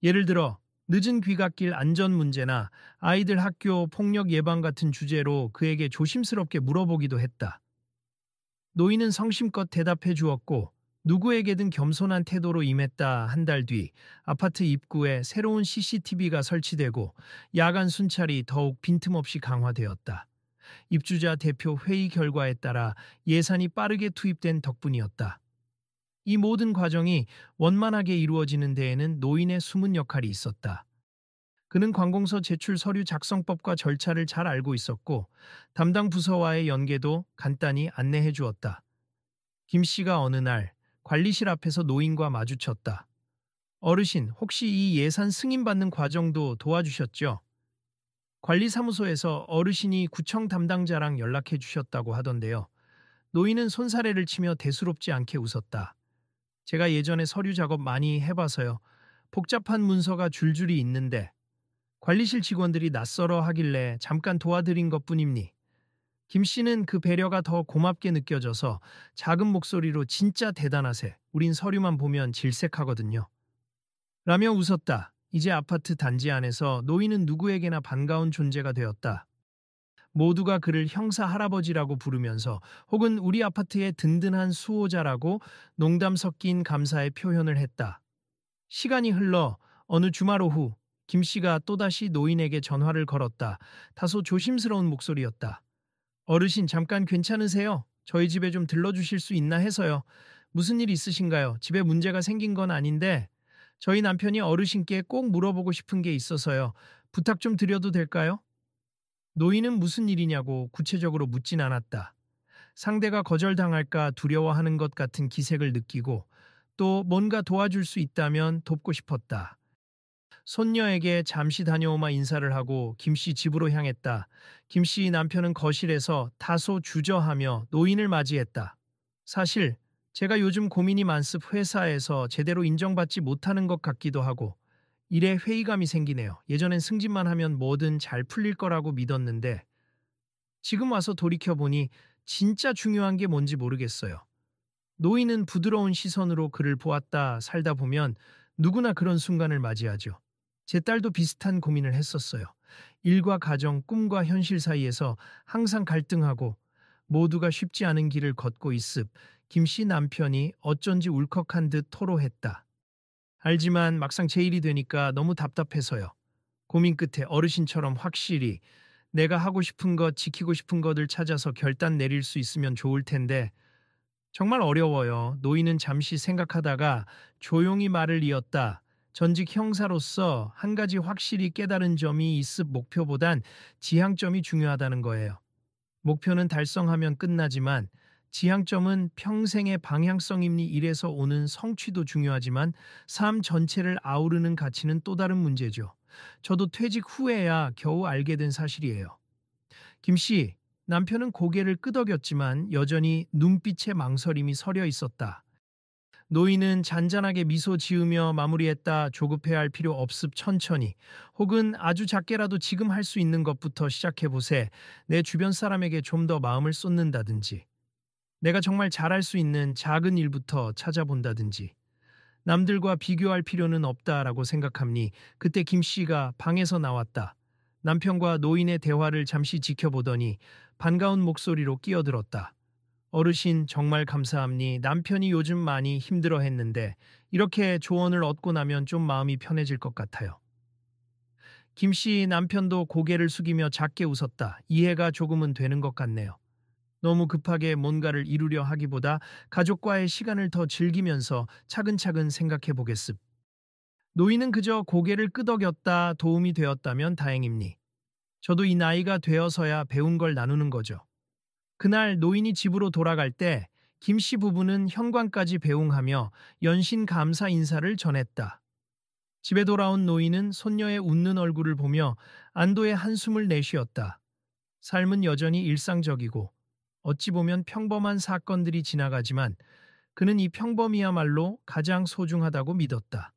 예를 들어 늦은 귀갓길 안전 문제나 아이들 학교 폭력 예방 같은 주제로 그에게 조심스럽게 물어보기도 했다. 노인은 성심껏 대답해 주었고 누구에게든 겸손한 태도로 임했다. 한 달 뒤 아파트 입구에 새로운 CCTV가 설치되고 야간 순찰이 더욱 빈틈없이 강화되었다. 입주자 대표 회의 결과에 따라 예산이 빠르게 투입된 덕분이었다. 이 모든 과정이 원만하게 이루어지는 데에는 노인의 숨은 역할이 있었다. 그는 관공서 제출 서류 작성법과 절차를 잘 알고 있었고 담당 부서와의 연계도 간단히 안내해 주었다. 김 씨가 어느 날 관리실 앞에서 노인과 마주쳤다. 어르신, 혹시 이 예산 승인받는 과정도 도와주셨죠? 관리사무소에서 어르신이 구청 담당자랑 연락해 주셨다고 하던데요. 노인은 손사래를 치며 대수롭지 않게 웃었다. 제가 예전에 서류 작업 많이 해봐서요. 복잡한 문서가 줄줄이 있는데 관리실 직원들이 낯설어 하길래 잠깐 도와드린 것뿐입니. 김 씨는 그 배려가 더 고맙게 느껴져서 작은 목소리로 진짜 대단하세. 우린 서류만 보면 질색하거든요. 라며 웃었다. 이제 아파트 단지 안에서 노인은 누구에게나 반가운 존재가 되었다. 모두가 그를 형사 할아버지라고 부르면서 혹은 우리 아파트의 든든한 수호자라고 농담 섞인 감사의 표현을 했다. 시간이 흘러 어느 주말 오후 김 씨가 또다시 노인에게 전화를 걸었다. 다소 조심스러운 목소리였다. 어르신, 잠깐 괜찮으세요? 저희 집에 좀 들러주실 수 있나 해서요. 무슨 일 있으신가요? 집에 문제가 생긴 건 아닌데 저희 남편이 어르신께 꼭 물어보고 싶은 게 있어서요. 부탁 좀 드려도 될까요? 노인은 무슨 일이냐고 구체적으로 묻진 않았다. 상대가 거절당할까 두려워하는 것 같은 기색을 느끼고 또 뭔가 도와줄 수 있다면 돕고 싶었다. 손녀에게 잠시 다녀오마 인사를 하고 김씨 집으로 향했다. 김씨 남편은 거실에서 다소 주저하며 노인을 맞이했다. 사실 제가 요즘 고민이 많습. 회사에서 제대로 인정받지 못하는 것 같기도 하고 일에 회의감이 생기네요. 예전엔 승진만 하면 뭐든 잘 풀릴 거라고 믿었는데 지금 와서 돌이켜보니 진짜 중요한 게 뭔지 모르겠어요. 노인은 부드러운 시선으로 그를 보았다. 살다 보면 누구나 그런 순간을 맞이하죠. 제 딸도 비슷한 고민을 했었어요. 일과 가정, 꿈과 현실 사이에서 항상 갈등하고 모두가 쉽지 않은 길을 걷고 있습. 김씨 남편이 어쩐지 울컥한 듯 토로했다. 알지만 막상 제 일이 되니까 너무 답답해서요. 고민 끝에 어르신처럼 확실히 내가 하고 싶은 것, 지키고 싶은 것을 찾아서 결단 내릴 수 있으면 좋을 텐데 정말 어려워요. 노인은 잠시 생각하다가 조용히 말을 이었다. 전직 형사로서 한 가지 확실히 깨달은 점이 있습. 목표보단 지향점이 중요하다는 거예요. 목표는 달성하면 끝나지만 지향점은 평생의 방향성임니. 일에서 오는 성취도 중요하지만 삶 전체를 아우르는 가치는 또 다른 문제죠. 저도 퇴직 후에야 겨우 알게 된 사실이에요. 김 씨, 남편은 고개를 끄덕였지만 여전히 눈빛에 망설임이 서려 있었다. 노인은 잔잔하게 미소 지으며 마무리했다. 조급해할 필요 없습 천천히. 혹은 아주 작게라도 지금 할 수 있는 것부터 시작해보세. 내 주변 사람에게 좀 더 마음을 쏟는다든지. 내가 정말 잘할 수 있는 작은 일부터 찾아본다든지. 남들과 비교할 필요는 없다라고 생각합니. 그때 김 씨가 방에서 나왔다. 남편과 노인의 대화를 잠시 지켜보더니 반가운 목소리로 끼어들었다. 어르신 정말 감사합니. 남편이 요즘 많이 힘들어 했는데 이렇게 조언을 얻고 나면 좀 마음이 편해질 것 같아요. 김 씨 남편도 고개를 숙이며 작게 웃었다. 이해가 조금은 되는 것 같네요. 너무 급하게 뭔가를 이루려 하기보다 가족과의 시간을 더 즐기면서 차근차근 생각해 보겠습. 노인은 그저 고개를 끄덕였다. 도움이 되었다면 다행입니. 저도 이 나이가 되어서야 배운 걸 나누는 거죠. 그날 노인이 집으로 돌아갈 때 김 씨 부부는 현관까지 배웅하며 연신 감사 인사를 전했다. 집에 돌아온 노인은 손녀의 웃는 얼굴을 보며 안도의 한숨을 내쉬었다. 삶은 여전히 일상적이고 어찌 보면 평범한 사건들이 지나가지만 그는 이 평범이야말로 가장 소중하다고 믿었다.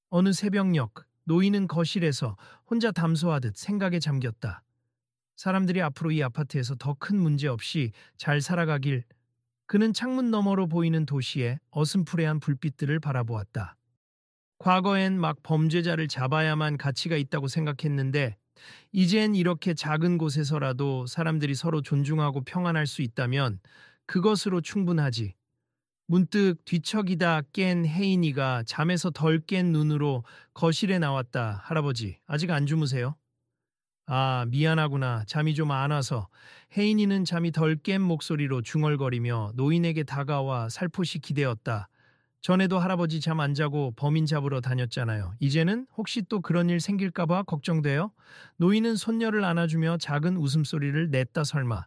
어느 새벽녘 노인은 거실에서 혼자 담소하듯 생각에 잠겼다. 사람들이 앞으로 이 아파트에서 더 큰 문제 없이 잘 살아가길. 그는 창문 너머로 보이는 도시의 어슴푸레한 불빛들을 바라보았다. 과거엔 막 범죄자를 잡아야만 가치가 있다고 생각했는데 이젠 이렇게 작은 곳에서라도 사람들이 서로 존중하고 평안할 수 있다면 그것으로 충분하지. 문득 뒤척이다 깬 혜인이가 잠에서 덜 깬 눈으로 거실에 나왔다. 할아버지, 아직 안 주무세요? 아, 미안하구나. 잠이 좀 안 와서. 혜인이는 잠이 덜 깬 목소리로 중얼거리며 노인에게 다가와 살포시 기대었다. 전에도 할아버지 잠 안 자고 범인 잡으러 다녔잖아요. 이제는 혹시 또 그런 일 생길까봐 걱정돼요? 노인은 손녀를 안아주며 작은 웃음소리를 냈다 설마.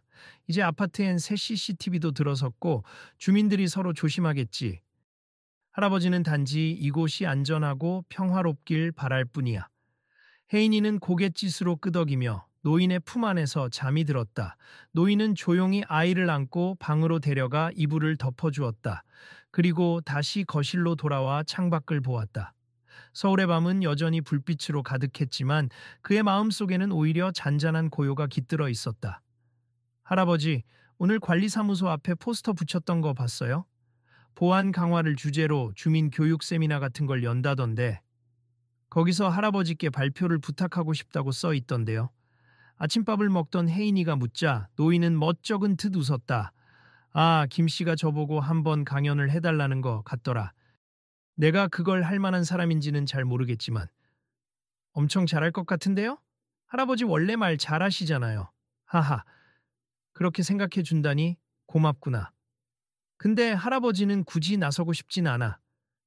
이제 아파트엔 새 CCTV도 들어섰고 주민들이 서로 조심하겠지. 할아버지는 단지 이곳이 안전하고 평화롭길 바랄 뿐이야. 혜인이는 고갯짓으로 끄덕이며 노인의 품 안에서 잠이 들었다. 노인은 조용히 아이를 안고 방으로 데려가 이불을 덮어주었다. 그리고 다시 거실로 돌아와 창밖을 보았다. 서울의 밤은 여전히 불빛으로 가득했지만 그의 마음속에는 오히려 잔잔한 고요가 깃들어 있었다. 할아버지, 오늘 관리사무소 앞에 포스터 붙였던 거 봤어요? 보안 강화를 주제로 주민 교육 세미나 같은 걸 연다던데 거기서 할아버지께 발표를 부탁하고 싶다고 써 있던데요. 아침밥을 먹던 혜인이가 묻자 노인은 멋쩍은 듯 웃었다. 아, 김 씨가 저보고 한번 강연을 해달라는 거 같더라. 내가 그걸 할 만한 사람인지는 잘 모르겠지만 엄청 잘할 것 같은데요? 할아버지 원래 말 잘하시잖아요. 하하, 그렇게 생각해 준다니 고맙구나. 근데 할아버지는 굳이 나서고 싶진 않아.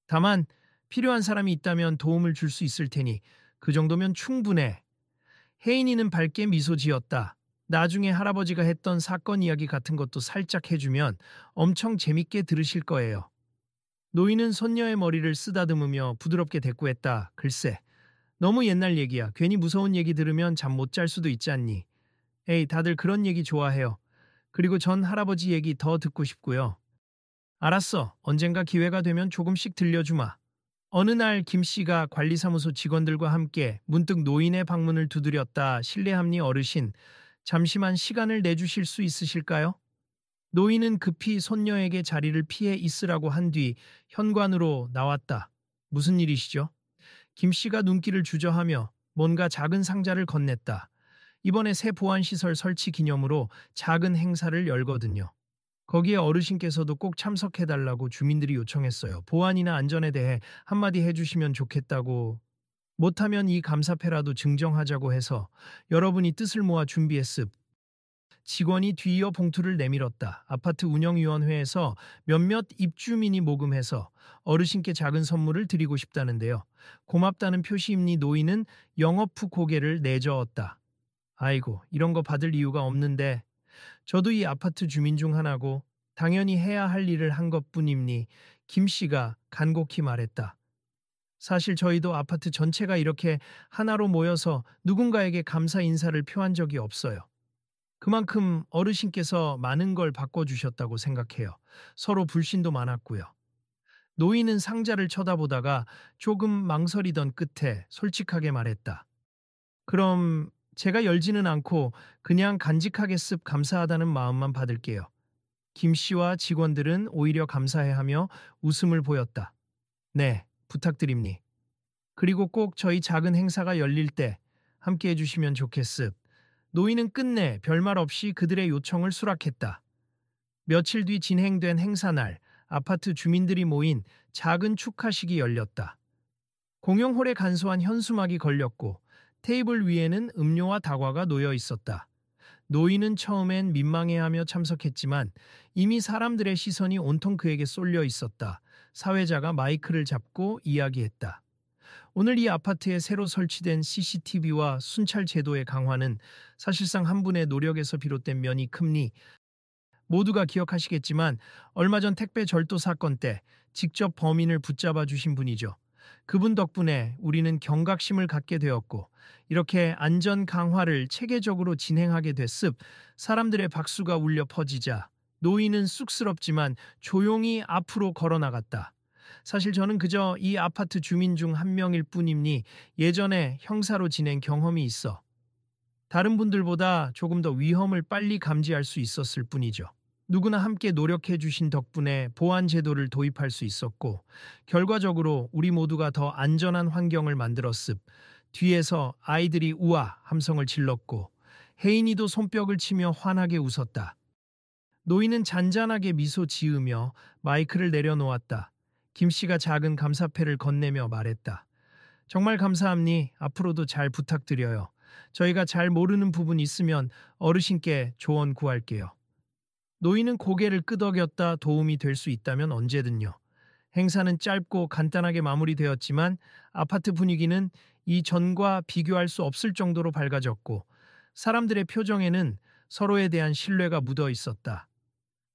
다만 필요한 사람이 있다면 도움을 줄 수 있을 테니 그 정도면 충분해. 혜인이는 밝게 미소 지었다. 나중에 할아버지가 했던 사건 이야기 같은 것도 살짝 해주면 엄청 재밌게 들으실 거예요. 노인은 손녀의 머리를 쓰다듬으며 부드럽게 대꾸했다. 글쎄, 너무 옛날 얘기야. 괜히 무서운 얘기 들으면 잠 못 잘 수도 있지 않니? 에이, 다들 그런 얘기 좋아해요. 그리고 전 할아버지 얘기 더 듣고 싶고요. 알았어. 언젠가 기회가 되면 조금씩 들려주마. 어느 날 김 씨가 관리사무소 직원들과 함께 문득 노인의 방문을 두드렸다. 실례합니 어르신. 잠시만 시간을 내주실 수 있으실까요? 노인은 급히 손녀에게 자리를 피해 있으라고 한 뒤 현관으로 나왔다. 무슨 일이시죠? 김 씨가 눈길을 주저하며 뭔가 작은 상자를 건넸다. 이번에 새 보안시설 설치 기념으로 작은 행사를 열거든요. 거기에 어르신께서도 꼭 참석해달라고 주민들이 요청했어요. 보안이나 안전에 대해 한마디 해주시면 좋겠다고. 못하면 이 감사패라도 증정하자고 해서 여러분이 뜻을 모아 준비했습. 직원이 뒤이어 봉투를 내밀었다. 아파트 운영위원회에서 몇몇 입주민이 모금해서 어르신께 작은 선물을 드리고 싶다는데요. 고맙다는 표시임니 노인은 영업 후 고개를 내저었다. 아이고, 이런 거 받을 이유가 없는데 저도 이 아파트 주민 중 하나고 당연히 해야 할 일을 한 것뿐입니. 김 씨가 간곡히 말했다. 사실 저희도 아파트 전체가 이렇게 하나로 모여서 누군가에게 감사 인사를 표한 적이 없어요. 그만큼 어르신께서 많은 걸 바꿔주셨다고 생각해요. 서로 불신도 많았고요. 노인은 상자를 쳐다보다가 조금 망설이던 끝에 솔직하게 말했다. 그럼 제가 열지는 않고 그냥 간직하게 습 감사하다는 마음만 받을게요. 김 씨와 직원들은 오히려 감사해하며 웃음을 보였다. 네, 부탁드립니. 그리고 꼭 저희 작은 행사가 열릴 때 함께 해주시면 좋겠습. 노인은 끝내 별말 없이 그들의 요청을 수락했다. 며칠 뒤 진행된 행사날, 아파트 주민들이 모인 작은 축하식이 열렸다. 공용홀에 간소한 현수막이 걸렸고 테이블 위에는 음료와 다과가 놓여 있었다. 노인은 처음엔 민망해하며 참석했지만 이미 사람들의 시선이 온통 그에게 쏠려 있었다. 사회자가 마이크를 잡고 이야기했다. 오늘 이 아파트에 새로 설치된 CCTV와 순찰 제도의 강화는 사실상 한 분의 노력에서 비롯된 면이 큽니. 모두가 기억하시겠지만 얼마 전 택배 절도 사건 때 직접 범인을 붙잡아 주신 분이죠. 그분 덕분에 우리는 경각심을 갖게 되었고 이렇게 안전 강화를 체계적으로 진행하게 됐습. 사람들의 박수가 울려 퍼지자 노인은 쑥스럽지만 조용히 앞으로 걸어 나갔다. 사실 저는 그저 이 아파트 주민 중 한 명일 뿐이니 예전에 형사로 지낸 경험이 있어 다른 분들보다 조금 더 위험을 빨리 감지할 수 있었을 뿐이죠. 누구나 함께 노력해 주신 덕분에 보안 제도를 도입할 수 있었고 결과적으로 우리 모두가 더 안전한 환경을 만들었습. 뒤에서 아이들이 우와 함성을 질렀고 혜인이도 손뼉을 치며 환하게 웃었다. 노인은 잔잔하게 미소 지으며 마이크를 내려놓았다. 김 씨가 작은 감사패를 건네며 말했다. 정말 감사합니. 앞으로도 잘 부탁드려요. 저희가 잘 모르는 부분 있으면 어르신께 조언 구할게요. 노인은 고개를 끄덕였다. 도움이 될 수 있다면 언제든요. 행사는 짧고 간단하게 마무리되었지만 아파트 분위기는 이전과 비교할 수 없을 정도로 밝아졌고 사람들의 표정에는 서로에 대한 신뢰가 묻어 있었다.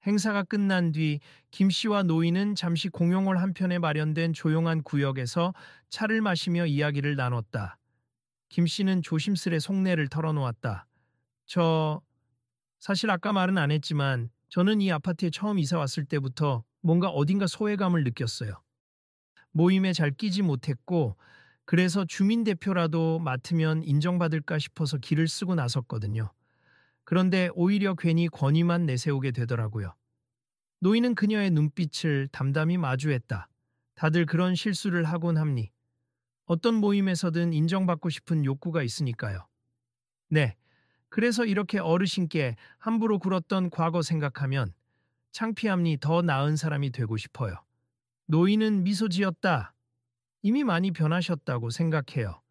행사가 끝난 뒤 김 씨와 노인은 잠시 공용홀 한편에 마련된 조용한 구역에서 차를 마시며 이야기를 나눴다. 김 씨는 조심스레 속내를 털어놓았다. 사실 아까 말은 안 했지만 저는 이 아파트에 처음 이사 왔을 때부터 뭔가 어딘가 소외감을 느꼈어요. 모임에 잘 끼지 못했고 그래서 주민대표라도 맡으면 인정받을까 싶어서 길을 쓰고 나섰거든요. 그런데 오히려 괜히 권위만 내세우게 되더라고요. 노인은 그녀의 눈빛을 담담히 마주했다. 다들 그런 실수를 하곤 합니. 어떤 모임에서든 인정받고 싶은 욕구가 있으니까요. 네, 그래서 이렇게 어르신께 함부로 굴었던 과거 생각하면 창피함니 더 나은 사람이 되고 싶어요. 노인은 미소 지었다. 이미 많이 변하셨다고 생각해요.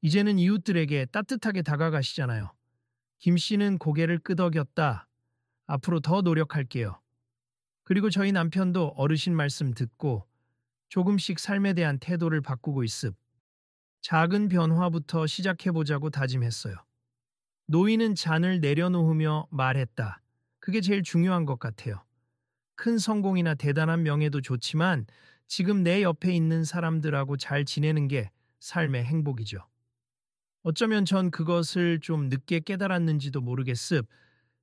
이제는 이웃들에게 따뜻하게 다가가시잖아요. 김 씨는 고개를 끄덕였다. 앞으로 더 노력할게요. 그리고 저희 남편도 어르신 말씀 듣고 조금씩 삶에 대한 태도를 바꾸고 있습. 작은 변화부터 시작해보자고 다짐했어요. 노인은 잔을 내려놓으며 말했다. 그게 제일 중요한 것 같아요. 큰 성공이나 대단한 명예도 좋지만 지금 내 옆에 있는 사람들하고 잘 지내는 게 삶의 행복이죠. 어쩌면 전 그것을 좀 늦게 깨달았는지도 모르겠습.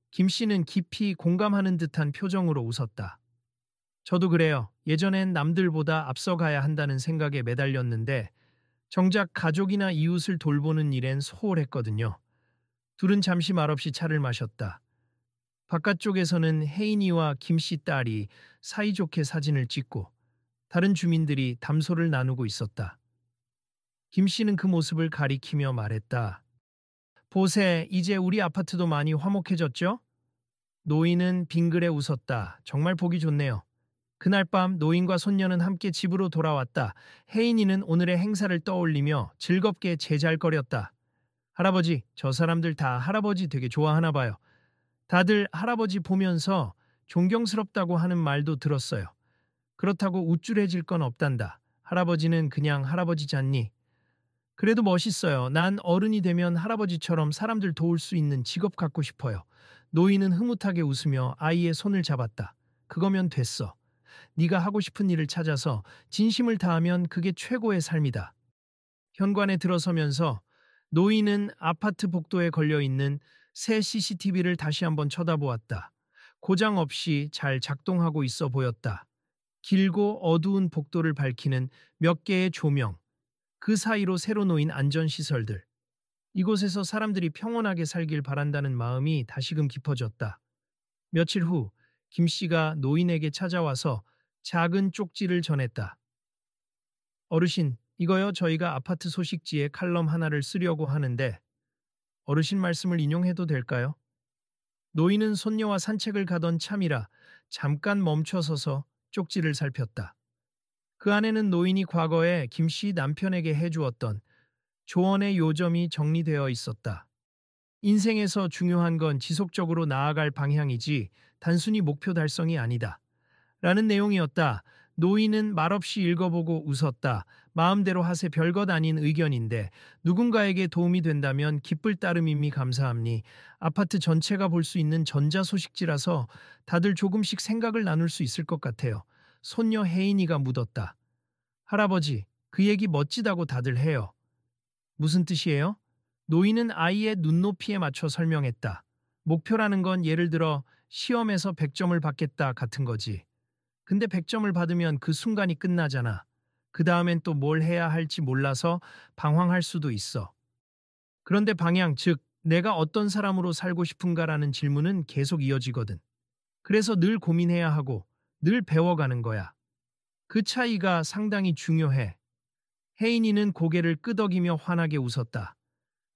김 씨는 깊이 공감하는 듯한 표정으로 웃었다. 저도 그래요. 예전엔 남들보다 앞서가야 한다는 생각에 매달렸는데 정작 가족이나 이웃을 돌보는 일엔 소홀했거든요. 둘은 잠시 말없이 차를 마셨다. 바깥쪽에서는 혜인이와 김 씨 딸이 사이좋게 사진을 찍고 다른 주민들이 담소를 나누고 있었다. 김 씨는 그 모습을 가리키며 말했다. 보세, 이제 우리 아파트도 많이 화목해졌죠? 노인은 빙그레 웃었다. 정말 보기 좋네요. 그날 밤 노인과 손녀는 함께 집으로 돌아왔다. 혜인이는 오늘의 행사를 떠올리며 즐겁게 제잘거렸다. 할아버지, 저 사람들 다 할아버지 되게 좋아하나 봐요. 다들 할아버지 보면서 존경스럽다고 하는 말도 들었어요. 그렇다고 우쭐해질 건 없단다. 할아버지는 그냥 할아버지잖니. 그래도 멋있어요. 난 어른이 되면 할아버지처럼 사람들 도울 수 있는 직업 갖고 싶어요. 노인은 흐뭇하게 웃으며 아이의 손을 잡았다. 그거면 됐어. 네가 하고 싶은 일을 찾아서 진심을 다하면 그게 최고의 삶이다. 현관에 들어서면서 노인은 아파트 복도에 걸려있는 새 CCTV를 다시 한번 쳐다보았다. 고장 없이 잘 작동하고 있어 보였다. 길고 어두운 복도를 밝히는 몇 개의 조명, 그 사이로 새로 놓인 안전시설들. 이곳에서 사람들이 평온하게 살길 바란다는 마음이 다시금 깊어졌다. 며칠 후, 김 씨가 노인에게 찾아와서 작은 쪽지를 전했다. 어르신, 이거요, 저희가 아파트 소식지에 칼럼 하나를 쓰려고 하는데 어르신 말씀을 인용해도 될까요? 노인은 손녀와 산책을 가던 참이라 잠깐 멈춰서서 쪽지를 살폈다. 그 안에는 노인이 과거에 김 씨 남편에게 해주었던 조언의 요점이 정리되어 있었다. 인생에서 중요한 건 지속적으로 나아갈 방향이지 단순히 목표 달성이 아니다. 라는 내용이었다. 노인은 말없이 읽어보고 웃었다. 마음대로 하세, 별것 아닌 의견인데 누군가에게 도움이 된다면 기쁠 따름이니 감사합니. 아파트 전체가 볼 수 있는 전자소식지라서 다들 조금씩 생각을 나눌 수 있을 것 같아요. 손녀 혜인이가 묻었다. 할아버지, 그 얘기 멋지다고 다들 해요. 무슨 뜻이에요? 노인은 아이의 눈높이에 맞춰 설명했다. 목표라는 건 예를 들어 시험에서 100점을 받겠다 같은 거지. 근데 100점을 받으면 그 순간이 끝나잖아. 그 다음엔 또 뭘 해야 할지 몰라서 방황할 수도 있어. 그런데 방향, 즉 내가 어떤 사람으로 살고 싶은가라는 질문은 계속 이어지거든. 그래서 늘 고민해야 하고 늘 배워가는 거야. 그 차이가 상당히 중요해. 혜인이는 고개를 끄덕이며 환하게 웃었다.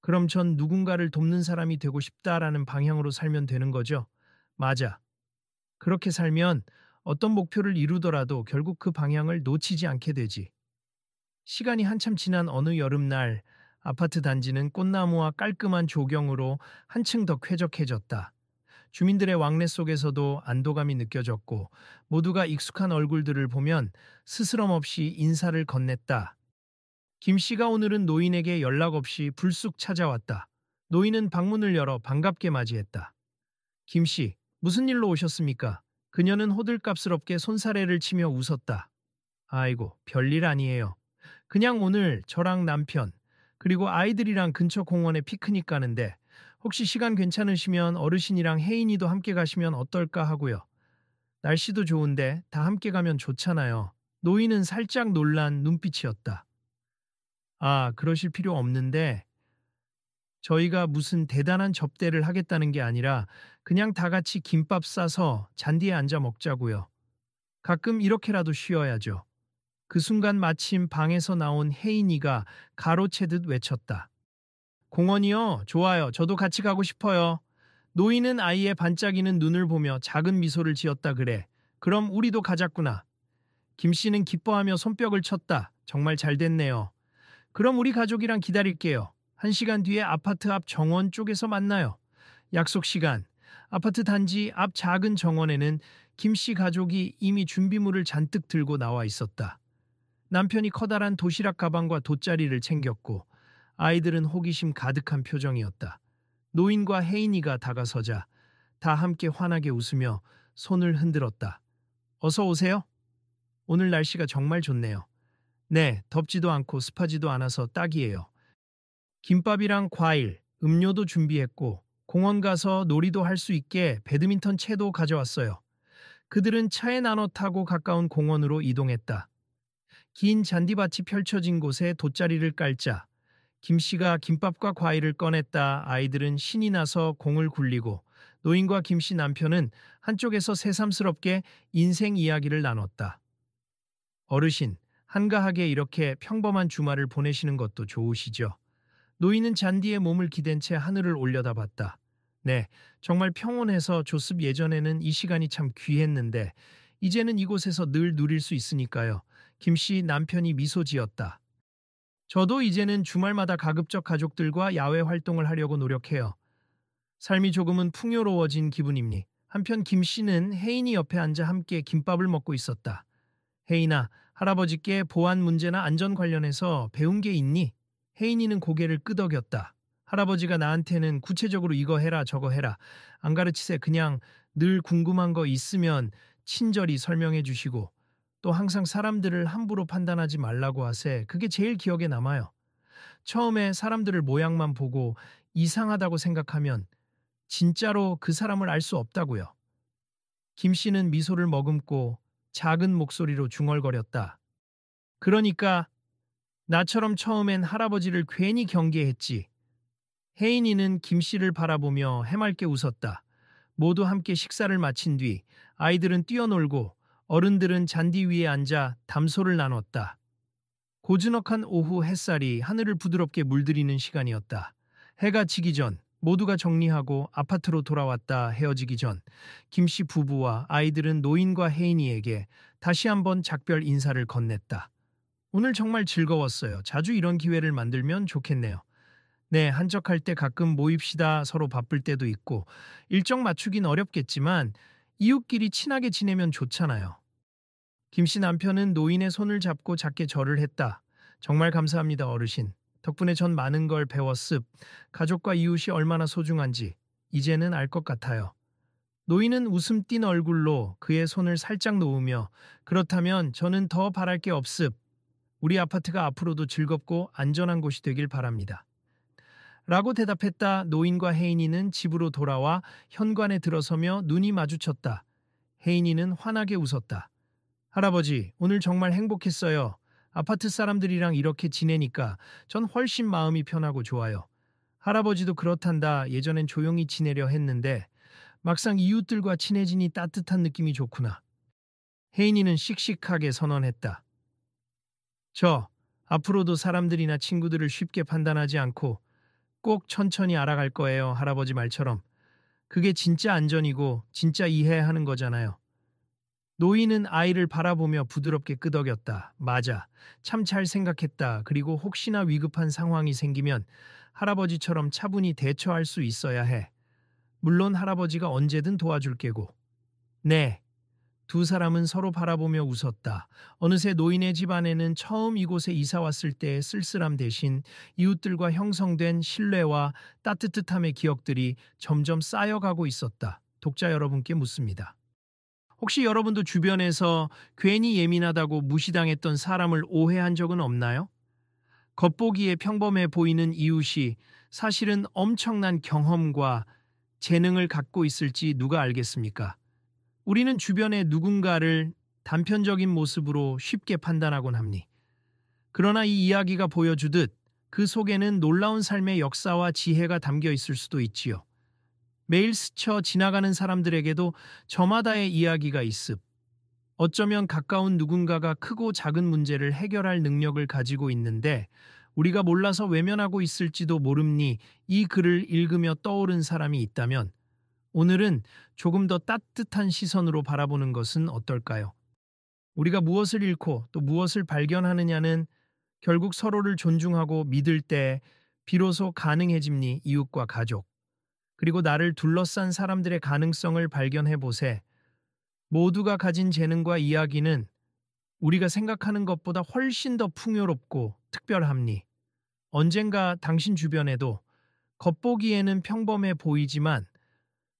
그럼 전 누군가를 돕는 사람이 되고 싶다라는 방향으로 살면 되는 거죠? 맞아. 그렇게 살면 어떤 목표를 이루더라도 결국 그 방향을 놓치지 않게 되지. 시간이 한참 지난 어느 여름날, 아파트 단지는 꽃나무와 깔끔한 조경으로 한층 더 쾌적해졌다. 주민들의 왕래 속에서도 안도감이 느껴졌고 모두가 익숙한 얼굴들을 보면 스스럼 없이 인사를 건넸다. 김 씨가 오늘은 노인에게 연락 없이 불쑥 찾아왔다. 노인은 방문을 열어 반갑게 맞이했다. 김 씨, 무슨 일로 오셨습니까? 그녀는 호들갑스럽게 손사래를 치며 웃었다. 아이고, 별일 아니에요. 그냥 오늘 저랑 남편, 그리고 아이들이랑 근처 공원에 피크닉 가는데 혹시 시간 괜찮으시면 어르신이랑 혜인이도 함께 가시면 어떨까 하고요. 날씨도 좋은데 다 함께 가면 좋잖아요. 노인은 살짝 놀란 눈빛이었다. 아, 그러실 필요 없는데 저희가 무슨 대단한 접대를 하겠다는 게 아니라 그냥 다 같이 김밥 싸서 잔디에 앉아 먹자고요. 가끔 이렇게라도 쉬어야죠. 그 순간 마침 방에서 나온 혜인이가 가로채듯 외쳤다. 공원이요? 좋아요. 저도 같이 가고 싶어요. 노인은 아이의 반짝이는 눈을 보며 작은 미소를 지었다 그래. 그럼 우리도 가자꾸나. 김 씨는 기뻐하며 손뼉을 쳤다. 정말 잘 됐네요. 그럼 우리 가족이랑 기다릴게요. 1시간 뒤에 아파트 앞 정원 쪽에서 만나요. 약속 시간. 아파트 단지 앞 작은 정원에는 김 씨 가족이 이미 준비물을 잔뜩 들고 나와 있었다. 남편이 커다란 도시락 가방과 돗자리를 챙겼고 아이들은 호기심 가득한 표정이었다. 노인과 혜인이가 다가서자 다 함께 환하게 웃으며 손을 흔들었다. 어서 오세요. 오늘 날씨가 정말 좋네요. 네, 덥지도 않고 습하지도 않아서 딱이에요. 김밥이랑 과일, 음료도 준비했고 공원 가서 놀이도 할 수 있게 배드민턴 채도 가져왔어요. 그들은 차에 나눠 타고 가까운 공원으로 이동했다. 긴 잔디밭이 펼쳐진 곳에 돗자리를 깔자 김 씨가 김밥과 과일을 꺼냈다. 아이들은 신이 나서 공을 굴리고 노인과 김 씨 남편은 한쪽에서 새삼스럽게 인생 이야기를 나눴다. 어르신, 한가하게 이렇게 평범한 주말을 보내시는 것도 좋으시죠? 노인은 잔디에 몸을 기댄 채 하늘을 올려다봤다. 네, 정말 평온해서 좋습. 예전에는 이 시간이 참 귀했는데 이제는 이곳에서 늘 누릴 수 있으니까요. 김 씨 남편이 미소 지었다. 저도 이제는 주말마다 가급적 가족들과 야외 활동을 하려고 노력해요. 삶이 조금은 풍요로워진 기분입니. 한편 김 씨는 혜인이 옆에 앉아 함께 김밥을 먹고 있었다. 혜인아, 할아버지께 보안 문제나 안전 관련해서 배운 게 있니? 혜인이는 고개를 끄덕였다. 할아버지가 나한테는 구체적으로 이거 해라 저거 해라 안 가르치세. 그냥 늘 궁금한 거 있으면 친절히 설명해 주시고 또 항상 사람들을 함부로 판단하지 말라고 하세. 그게 제일 기억에 남아요. 처음에 사람들을 모양만 보고 이상하다고 생각하면 진짜로 그 사람을 알 수 없다고요. 김 씨는 미소를 머금고 작은 목소리로 중얼거렸다. 그러니까 나처럼 처음엔 할아버지를 괜히 경계했지. 혜인이는 김 씨를 바라보며 해맑게 웃었다. 모두 함께 식사를 마친 뒤 아이들은 뛰어놀고 어른들은 잔디 위에 앉아 담소를 나눴다. 고즈넉한 오후 햇살이 하늘을 부드럽게 물들이는 시간이었다. 해가 지기 전 모두가 정리하고 아파트로 돌아왔다. 헤어지기 전 김씨 부부와 아이들은 노인과 혜인이에게 다시 한번 작별 인사를 건넸다. 오늘 정말 즐거웠어요. 자주 이런 기회를 만들면 좋겠네요. 네, 한적할 때 가끔 모입시다. 서로 바쁠 때도 있고 일정 맞추긴 어렵겠지만 이웃끼리 친하게 지내면 좋잖아요. 김씨 남편은 노인의 손을 잡고 작게 절을 했다. 정말 감사합니다, 어르신. 덕분에 전 많은 걸 배웠습. 가족과 이웃이 얼마나 소중한지 이제는 알 것 같아요. 노인은 웃음 띤 얼굴로 그의 손을 살짝 놓으며 그렇다면 저는 더 바랄 게 없습. 우리 아파트가 앞으로도 즐겁고 안전한 곳이 되길 바랍니다. 라고 대답했다. 노인과 혜인이는 집으로 돌아와 현관에 들어서며 눈이 마주쳤다. 혜인이는 환하게 웃었다. 할아버지, 오늘 정말 행복했어요. 아파트 사람들이랑 이렇게 지내니까 전 훨씬 마음이 편하고 좋아요. 할아버지도 그렇단다. 예전엔 조용히 지내려 했는데 막상 이웃들과 친해지니 따뜻한 느낌이 좋구나. 혜인이는 씩씩하게 선언했다. 저 앞으로도 사람들이나 친구들을 쉽게 판단하지 않고 꼭 천천히 알아갈 거예요. 할아버지 말처럼. 그게 진짜 안전이고 진짜 이해하는 거잖아요. 노인은 아이를 바라보며 부드럽게 끄덕였다. 맞아. 참 잘 생각했다. 그리고 혹시나 위급한 상황이 생기면 할아버지처럼 차분히 대처할 수 있어야 해. 물론 할아버지가 언제든 도와줄 게고. 네. 두 사람은 서로 바라보며 웃었다. 어느새 노인의 집 안에는 처음 이곳에 이사 왔을 때의 쓸쓸함 대신 이웃들과 형성된 신뢰와 따뜻함의 기억들이 점점 쌓여가고 있었다. 독자 여러분께 묻습니다. 혹시 여러분도 주변에서 괜히 예민하다고 무시당했던 사람을 오해한 적은 없나요? 겉보기에 평범해 보이는 이웃이 사실은 엄청난 경험과 재능을 갖고 있을지 누가 알겠습니까? 우리는 주변의 누군가를 단편적인 모습으로 쉽게 판단하곤 합니. 그러나 이 이야기가 보여주듯 그 속에는 놀라운 삶의 역사와 지혜가 담겨 있을 수도 있지요. 매일 스쳐 지나가는 사람들에게도 저마다의 이야기가 있습. 어쩌면 가까운 누군가가 크고 작은 문제를 해결할 능력을 가지고 있는데 우리가 몰라서 외면하고 있을지도 모릅니. 이 글을 읽으며 떠오른 사람이 있다면 오늘은 조금 더 따뜻한 시선으로 바라보는 것은 어떨까요? 우리가 무엇을 잃고 또 무엇을 발견하느냐는 결국 서로를 존중하고 믿을 때 비로소 가능해집니. 이웃과 가족. 그리고 나를 둘러싼 사람들의 가능성을 발견해 보세. 모두가 가진 재능과 이야기는 우리가 생각하는 것보다 훨씬 더 풍요롭고 특별합니. 언젠가 당신 주변에도 겉보기에는 평범해 보이지만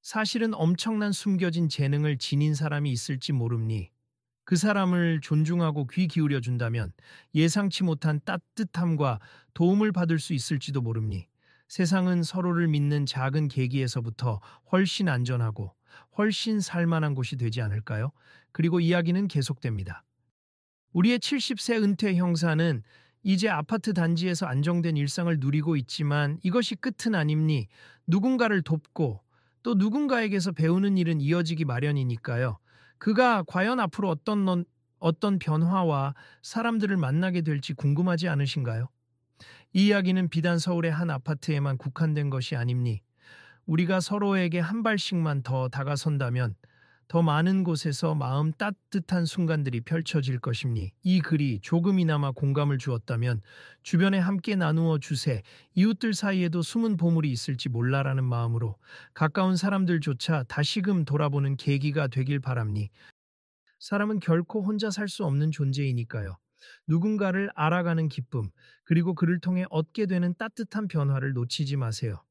사실은 엄청난 숨겨진 재능을 지닌 사람이 있을지 모릅니. 그 사람을 존중하고 귀 기울여 준다면 예상치 못한 따뜻함과 도움을 받을 수 있을지도 모릅니. 세상은 서로를 믿는 작은 계기에서부터 훨씬 안전하고 훨씬 살만한 곳이 되지 않을까요? 그리고 이야기는 계속됩니다. 우리의 70세 은퇴 형사는 이제 아파트 단지에서 안정된 일상을 누리고 있지만 이것이 끝은 아닙니. 누군가를 돕고 또 누군가에게서 배우는 일은 이어지기 마련이니까요. 그가 과연 앞으로 어떤 변화와 사람들을 만나게 될지 궁금하지 않으신가요? 이 이야기는 비단 서울의 한 아파트에만 국한된 것이 아닙니. 우리가 서로에게 한 발씩만 더 다가선다면 더 많은 곳에서 마음 따뜻한 순간들이 펼쳐질 것입니. 이 글이 조금이나마 공감을 주었다면 주변에 함께 나누어 주세. 이웃들 사이에도 숨은 보물이 있을지 몰라라는 마음으로 가까운 사람들조차 다시금 돌아보는 계기가 되길 바랍니. 사람은 결코 혼자 살 수 없는 존재이니까요. 누군가를 알아가는 기쁨, 그리고 그를 통해 얻게 되는 따뜻한 변화를 놓치지 마세요.